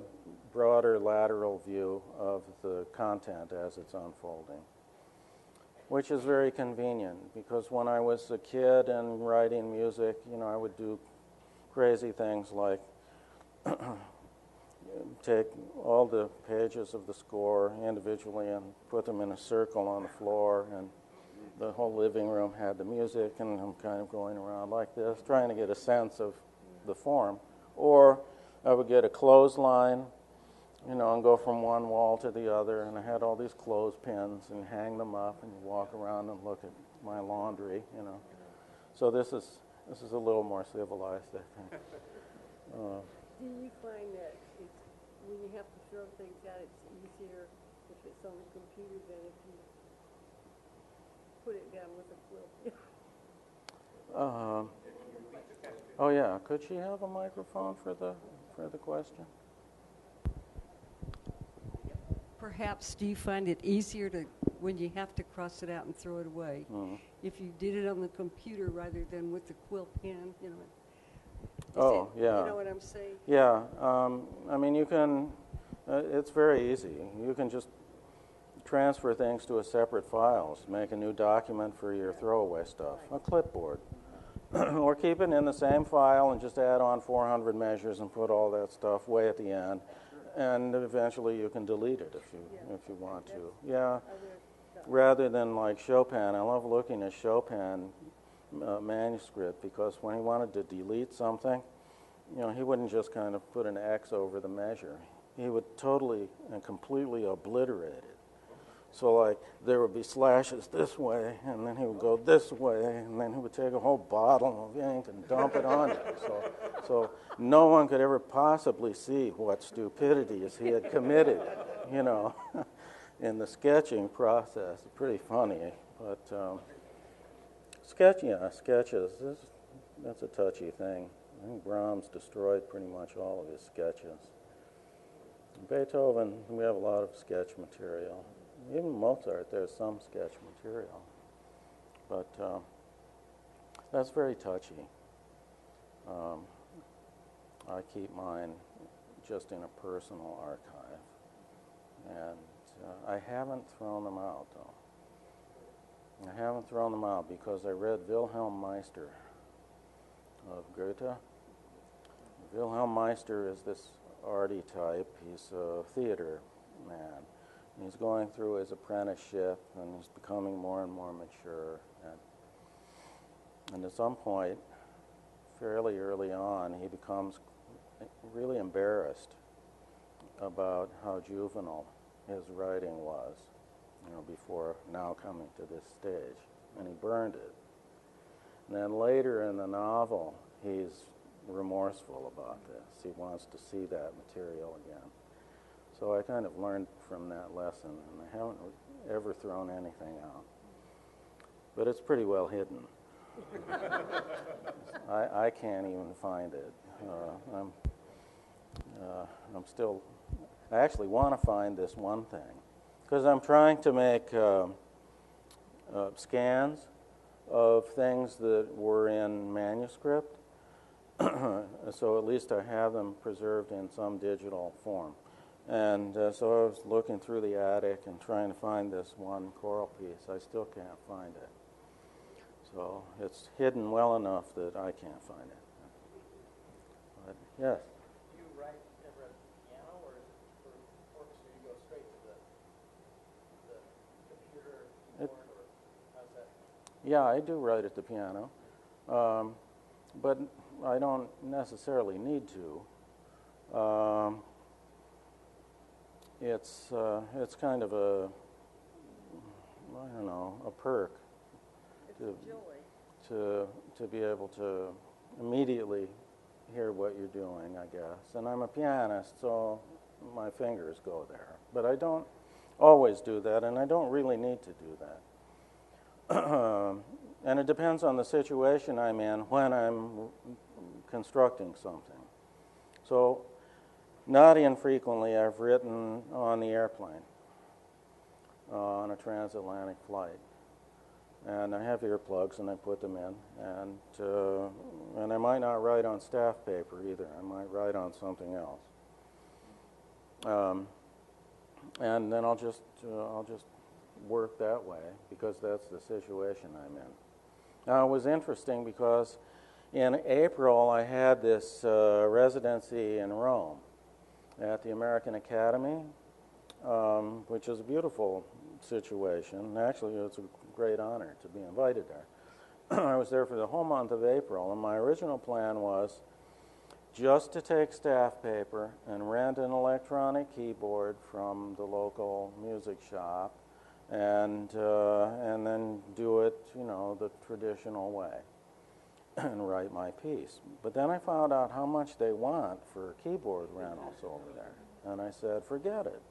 broader lateral view of the content as it's unfolding, which is very convenient because when I was a kid and writing music, you know, I would do crazy things like take all the pages of the score individually and put them in a circle on the floor, and the whole living room had the music, and I'm kind of going around like this, trying to get a sense of the form. Or I would get a clothesline, you know, and go from one wall to the other, and I had all these clothespins and hang them up and walk around and look at my laundry, you know. So this is a little more civilized, I think. Do you find that it's, when you have to throw things out, it's easier if it's on the computer than if you put it down with a quill? Oh yeah, could she have a microphone for the question? Perhaps, do you find it easier to, when you have to cross it out and throw it away, if you did it on the computer rather than with the quill pen, you know? Oh, yeah. You know what I'm saying? Yeah, I mean, you can, it's very easy. You can just transfer things to a separate files, make a new document for your throwaway stuff, a clipboard. Or keep it in the same file and just add on 400 measures and put all that stuff way at the end. And eventually you can delete it if you want to. Yeah, rather than like Chopin. I love looking at Chopin manuscript because when he wanted to delete something, you know, he wouldn't just kind of put an X over the measure. He would totally and completely obliterate it. So like there would be slashes this way, and then he would go this way, and then he would take a whole bottle of ink and dump it on it. So no one could ever possibly see what stupidities he had committed, you know, in the sketching process. It's pretty funny, but sketches, that's a touchy thing. I think Brahms destroyed pretty much all of his sketches. Beethoven, we have a lot of sketch material. Even Mozart, there's some sketch material. But that's very touchy. I keep mine just in a personal archive. And I haven't thrown them out, though. I haven't thrown them out because I read Wilhelm Meister of Goethe. Wilhelm Meister is this arty type. He's a theater man. He's going through his apprenticeship, and he's becoming more and more mature. And at some point, fairly early on, he becomes really embarrassed about how juvenile his writing was, you know, before now coming to this stage. And he burned it. And then later in the novel, he's remorseful about this. He wants to see that material again. So I kind of learned from that lesson, and I haven't ever thrown anything out. But it's pretty well hidden. I can't even find it. I'm still, I actually want to find this one thing, because I'm trying to make scans of things that were in manuscript, so at least I have them preserved in some digital form. And so I was looking through the attic and trying to find this one choral piece. I still can't find it. So it's hidden well enough that I can't find it. But yes? Do you write ever at the piano, or is it for orchestra you go straight to the computer keyboard, or how's that? Yeah, I do write at the piano. But I don't necessarily need to. It's kind of a, I don't know, a perk to be able to immediately hear what you're doing, I guess. And I'm a pianist, so my fingers go there. But I don't always do that, and I don't really need to do that. And it depends on the situation I'm in when I'm constructing something. So Not infrequently, I've written on the airplane, on a transatlantic flight. And I have earplugs, and I put them in. And I might not write on staff paper either. I might write on something else. And then I'll just work that way, because that's the situation I'm in. Now, it was interesting because in April I had this residency in Rome at the American Academy, which is a beautiful situation. Actually, it's a great honor to be invited there. I was there for the whole month of April, and my original plan was just to take staff paper and rent an electronic keyboard from the local music shop, and then do it, the traditional way, and write my piece. But then I found out how much they want for keyboard rentals over there, and I said, forget it.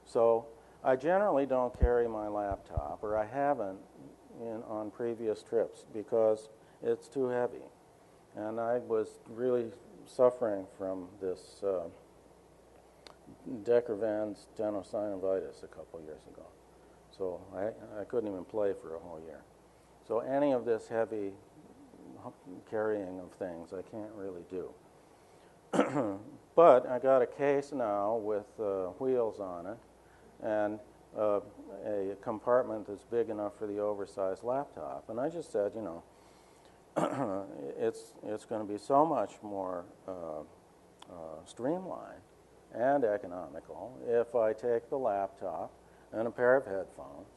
So I generally don't carry my laptop, or I haven't on previous trips, because it's too heavy. And I was really suffering from this Deckervan's tenosynovitis a couple years ago. So I couldn't even play for a whole year. So any of this heavy carrying of things I can't really do. But I got a case now with wheels on it, and a compartment that's big enough for the oversized laptop. And I just said, it's going to be so much more streamlined and economical if I take the laptop and a pair of headphones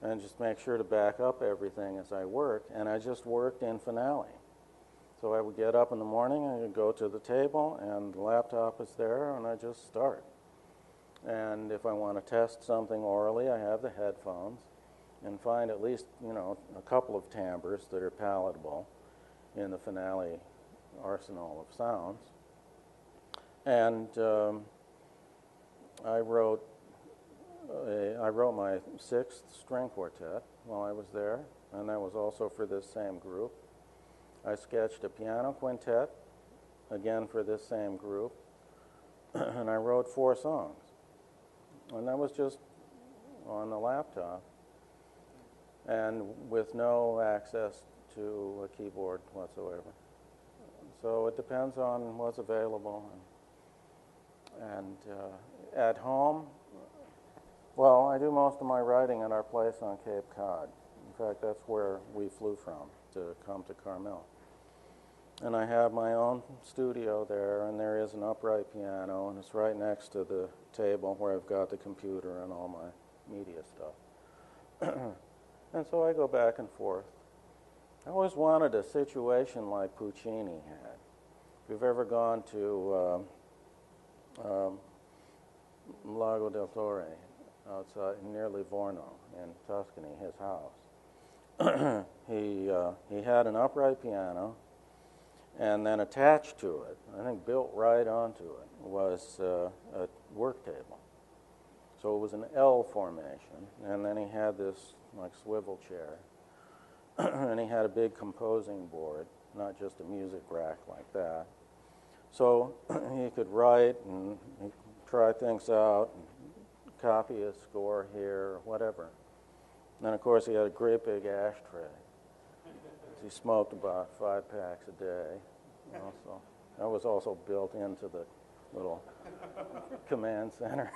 and just make sure to back up everything as I work. And I just worked in Finale. So I would get up in the morning, I would go to the table, and the laptop is there, and I just start. And if I want to test something orally, I have the headphones, and find at least, a couple of timbres that are palatable in the Finale arsenal of sounds. And I wrote my 6th string quartet while I was there, and that was also for this same group. I sketched a piano quintet, again for this same group, and I wrote 4 songs. And that was just on the laptop, and with no access to a keyboard whatsoever. So it depends on what's available. And at home, well, I do most of my writing at our place on Cape Cod. In fact, that's where we flew from to come to Carmel. And I have my own studio there, and there is an upright piano, and it's right next to the table where I've got the computer and all my media stuff. And so I go back and forth. I always wanted a situation like Puccini had. If you've ever gone to Lago del Torre, outside near Livorno in Tuscany, his house, he had an upright piano, and then attached to it, I think built right onto it, was a work table. So it was an L formation, and then he had this like swivel chair, and he had a big composing board, not just a music rack like that. So he could write and he'd try things out, and copy a score here, or whatever. And of course he had a great big ashtray. He smoked about 5 packs a day. Also, that was also built into the little command center.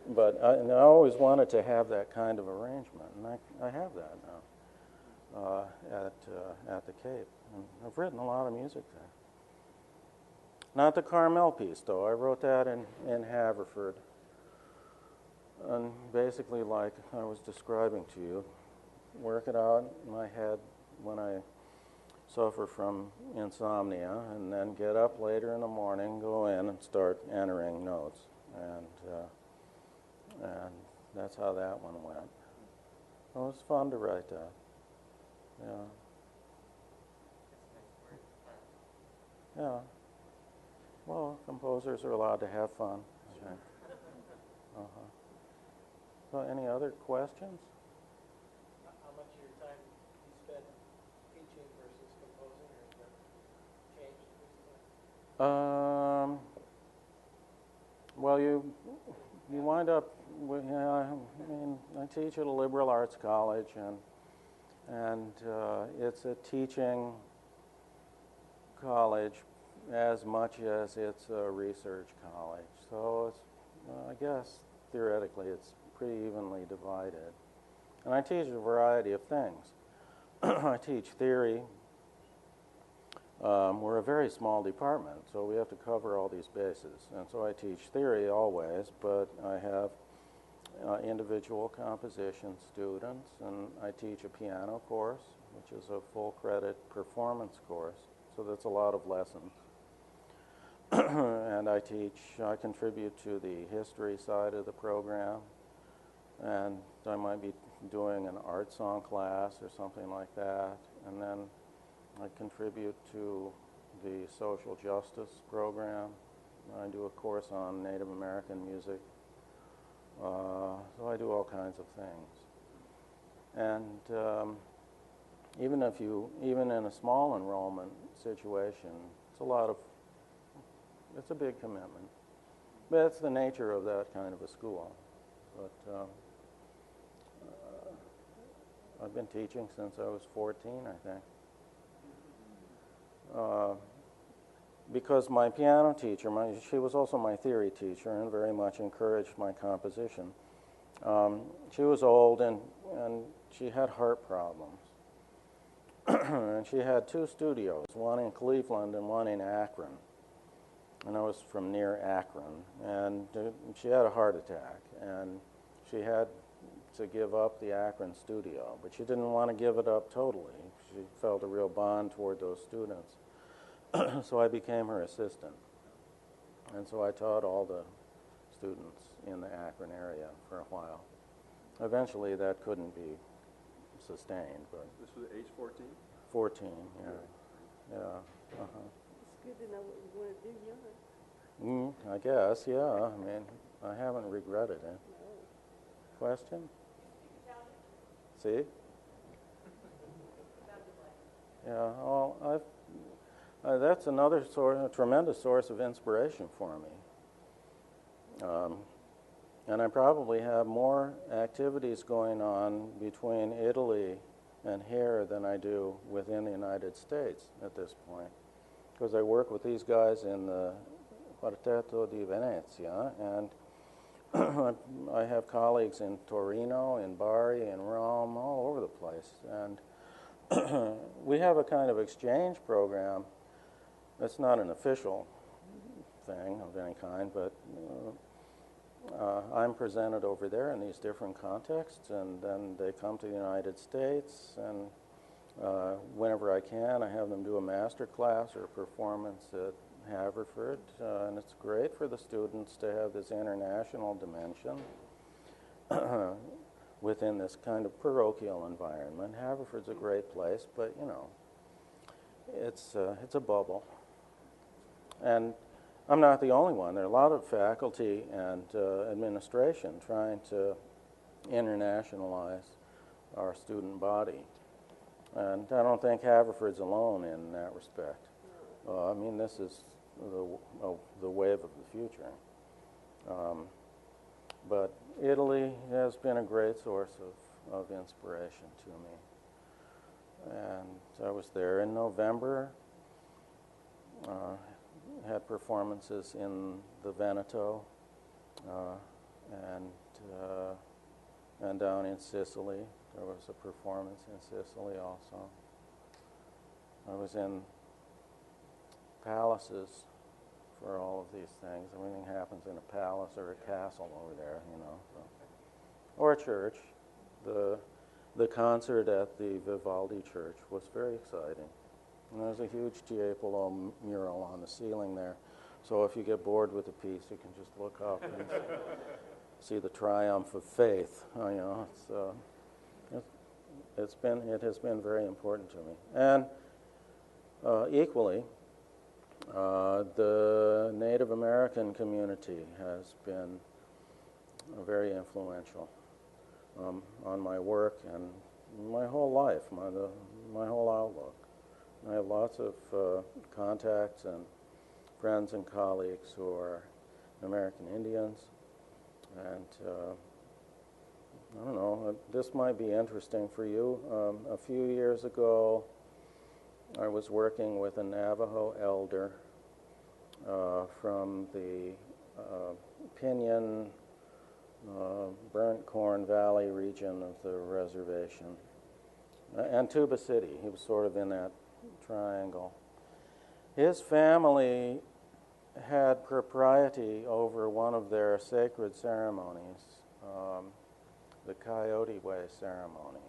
But I always wanted to have that kind of arrangement, and I have that now at the Cape. And I've written a lot of music there. Not the Carmel piece, though. I wrote that in Haverford. And basically, like I was describing to you, work it out in my head when I suffer from insomnia, and then get up later in the morning, go in and start entering notes. And that's how that one went. It was fun to write that. Yeah. Yeah. Well, composers are allowed to have fun, I think. So any other questions? How much of your time you spend teaching versus composing, or has that changed recently? Well, you wind up with, I mean, I teach at a liberal arts college, and it's a teaching college as much as it's a research college. So it's, I guess theoretically it's pretty evenly divided. And I teach a variety of things. I teach theory. We're a very small department, so we have to cover all these bases. And so I teach theory always, but I have individual composition students, and I teach a piano course, which is a full credit performance course. So that's a lot of lessons. And I contribute to the history side of the program, and I might be doing an art song class or something like that, and then I contribute to the social justice program. I do a course on Native American music. So I do all kinds of things. And even in a small enrollment situation, it's a big commitment. But it's the nature of that kind of a school. But I've been teaching since I was 14, I think. Because my piano teacher, she was also my theory teacher and very much encouraged my composition. She was old and she had heart problems. And she had two studios, one in Cleveland and one in Akron. And I was from near Akron. And she had a heart attack, and she had to give up the Akron studio. But she didn't want to give it up totally. She felt a real bond toward those students. So I became her assistant. And so I taught all the students in the Akron area for a while. Eventually that couldn't be sustained, but... This was age 14? 14, yeah. Yeah, It's good to know what you want to do young. I guess, yeah. I mean, I haven't regretted it. No. Question? See? Yeah, well, that's another tremendous source of inspiration for me. And I probably have more activities going on between Italy and here than I do within the United States at this point. Because I work with these guys in the Quartetto di Venezia, and I have colleagues in Torino, in Bari, in Rome, all over the place. And we have a kind of exchange program. It's not an official thing of any kind, but I'm presented over there in these different contexts, and then they come to the United States, and whenever I can, I have them do a master class or a performance at Haverford, and it's great for the students to have this international dimension within this kind of parochial environment. Haverford's a great place, but you know, it's a bubble. And I'm not the only one. There are a lot of faculty and administration trying to internationalize our student body. And I don't think Haverford's alone in that respect. I mean, this is the wave of the future. But Italy has been a great source of inspiration to me. And I was there in November. Had performances in the Veneto and down in Sicily. There was a performance in Sicily also. I was in palaces for all of these things. Everything happens in a palace or a castle over there, you know. So. Or a church. The concert at the Vivaldi Church was very exciting. And there's a huge Tiepolo mural on the ceiling there. So if you get bored with the piece, you can just look up and see the triumph of faith. You know, it has been very important to me. And equally, the Native American community has been very influential on my work and my whole life, my whole outlook. I have lots of contacts and friends and colleagues who are American Indians. And I don't know, this might be interesting for you. A few years ago, I was working with a Navajo elder from the Pinyon, Burnt Corn Valley region of the reservation, and Tuba City. He was sort of in that triangle. His family had propriety over one of their sacred ceremonies, the Coyote Way ceremony.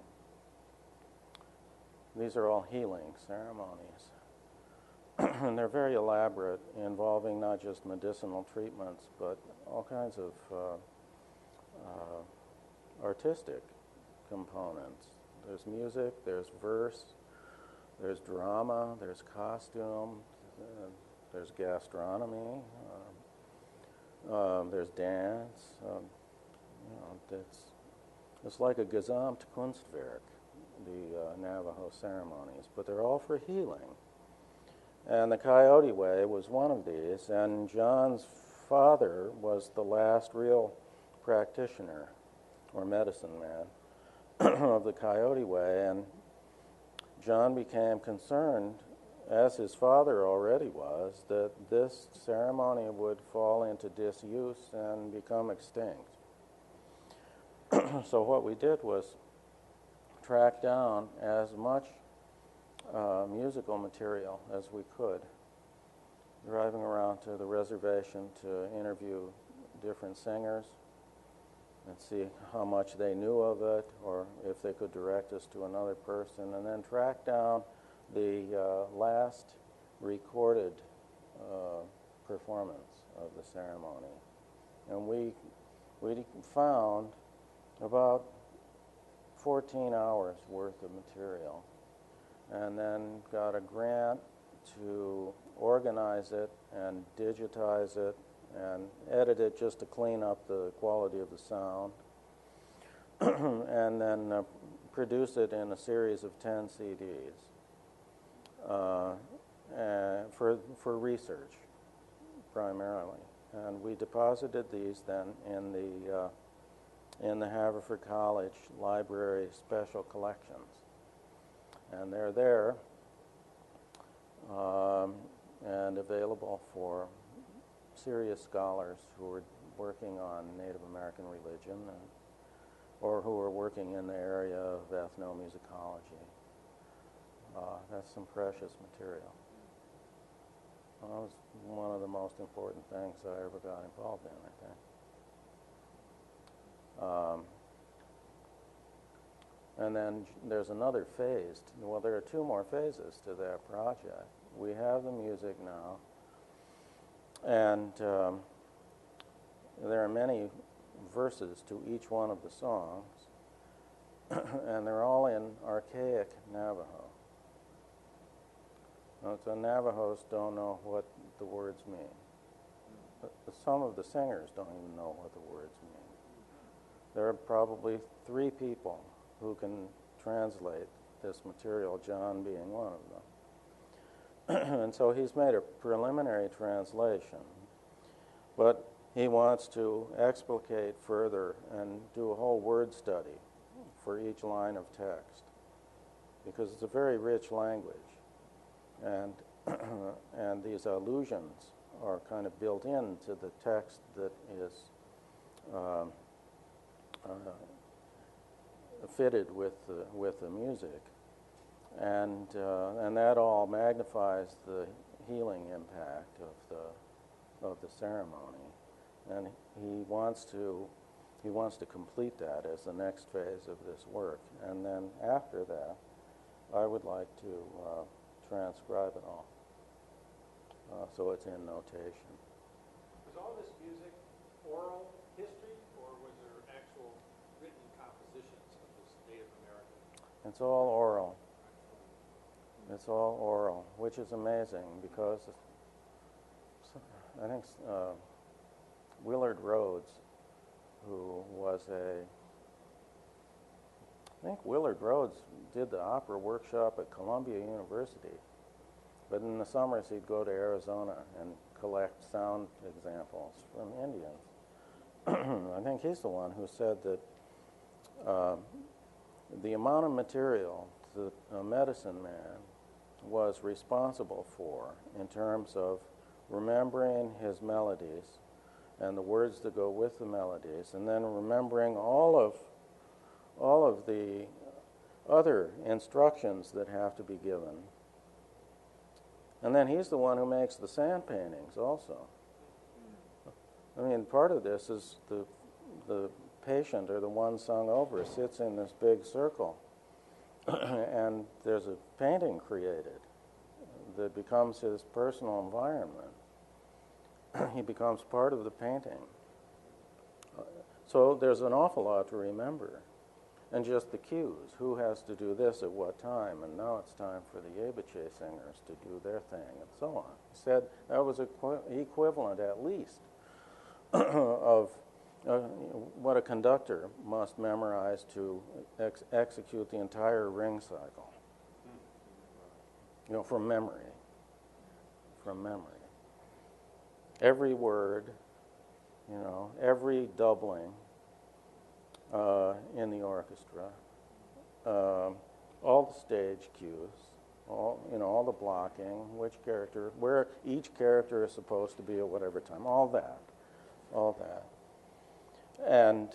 These are all healing ceremonies. And they're very elaborate, involving not just medicinal treatments, but all kinds of artistic components. There's music, there's verse, there's drama, there's costume, there's gastronomy, there's dance. It's like a Gesamtkunstwerk, the Navajo ceremonies, but they're all for healing. And the Coyote Way was one of these, and John's father was the last real practitioner or medicine man of the Coyote Way, and John became concerned, as his father already was, that this ceremony would fall into disuse and become extinct. So what we did was track down as much musical material as we could, driving around to the reservation to interview different singers and see how much they knew of it, or if they could direct us to another person, and then track down the last recorded performance of the ceremony. And we found about 14 hours worth of material, and then got a grant to organize it and digitize it and edit it just to clean up the quality of the sound, and then produce it in a series of 10 CDs for research primarily. And we deposited these then in the Haverford College Library Special Collections. And they're there and available for serious scholars who are working on Native American religion or who are working in the area of ethnomusicology. That's some precious material. That was one of the most important things I ever got involved in, I think. And then there's another phase. Well, there are two more phases to that project. We have the music now, and there are many verses to each one of the songs, and they're all in archaic Navajo. So Navajos don't know what the words mean. Some of the singers don't even know what the words mean. There are probably 3 people who can translate this material, John being one of them. And so he's made a preliminary translation, but he wants to explicate further and do a whole word study for each line of text, because it's a very rich language, and and these allusions are kind of built into the text that is fitted with the music, and that all magnifies the healing impact of the ceremony, and he wants to complete that as the next phase of this work, and then after that, I would like to transcribe it all, so it's in notation. Was all this music oral history, or was there actual written compositions of this Native American? It's all oral. It's all oral, which is amazing because I think Willard Rhodes, who was I think Willard Rhodes did the opera workshop at Columbia University, but in the summers he'd go to Arizona and collect sound examples from Indians. I think he's the one who said that the amount of material that a medicine man was responsible for in terms of remembering his melodies and the words that go with the melodies, and then remembering all of the other instructions that have to be given. And then he's the one who makes the sand paintings also. I mean, part of this is the patient, or the one sung over, sits in this big circle and there's a painting created that becomes his personal environment. He becomes part of the painting. So there's an awful lot to remember. And just the cues, who has to do this at what time, and now it's time for the Yebache singers to do their thing, and so on. He said that was equivalent, at least, of what a conductor must memorize to execute the entire ring cycle. From memory. From memory. Every word, every doubling in the orchestra, all the stage cues, all the blocking, which character, where each character is supposed to be at whatever time, all that. And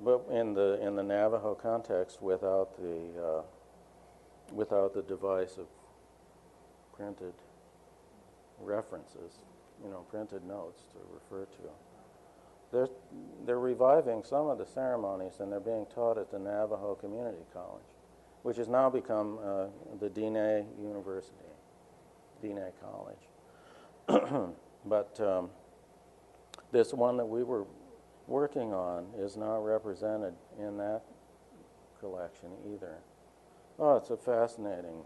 but in the Navajo context, without the device of printed references, printed notes to refer to. They're reviving some of the ceremonies, and they're being taught at the Navajo Community College, which has now become the Diné University, Diné College. But this one that we were working on is not represented in that collection either. Oh, it's a fascinating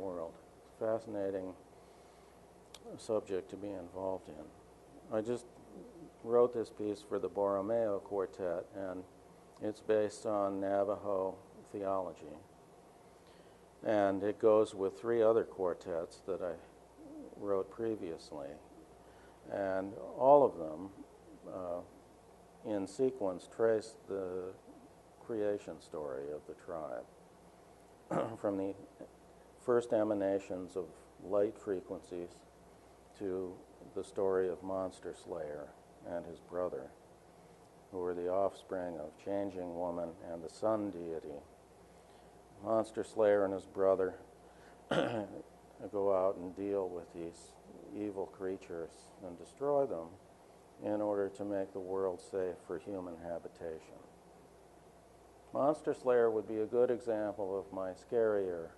world, fascinating subject to be involved in. I just wrote this piece for the Borromeo Quartet, and it's based on Navajo theology. And it goes with 3 other quartets that I wrote previously. And all of them, in sequence, trace the creation story of the tribe, from the first emanations of light frequencies to the story of Monster Slayer and his brother, who were the offspring of Changing Woman and the Sun deity. Monster Slayer and his brother go out and deal with these evil creatures and destroy them in order to make the world safe for human habitation. Monster Slayer would be a good example of my scarier,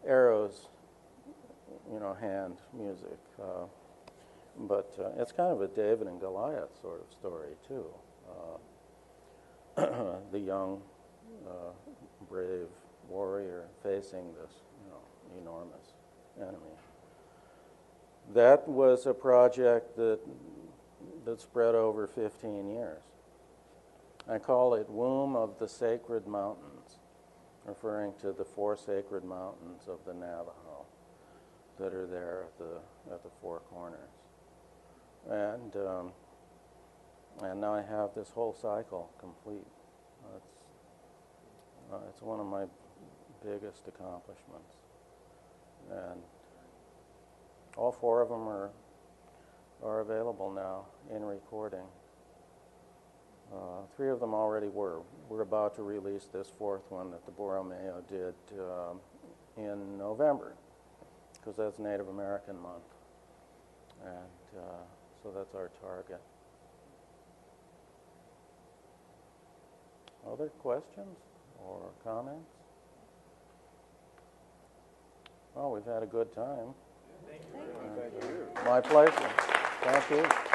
arrows, hand music. But it's kind of a David and Goliath sort of story, too. The young, brave warrior facing this, enormous enemy. That was a project that spread over 15 years. I call it Womb of the Sacred Mountains, referring to the 4 sacred mountains of the Navajo that are there at the 4 corners. And now I have this whole cycle complete. It's one of my biggest accomplishments. And all 4 of them are available now in recording. 3 of them already were. We're about to release this 4th one that the Borromeo did in November, because that's Native American Month. And so that's our target. Other questions or comments? Well, we've had a good time. Thank you. My pleasure. Thank you.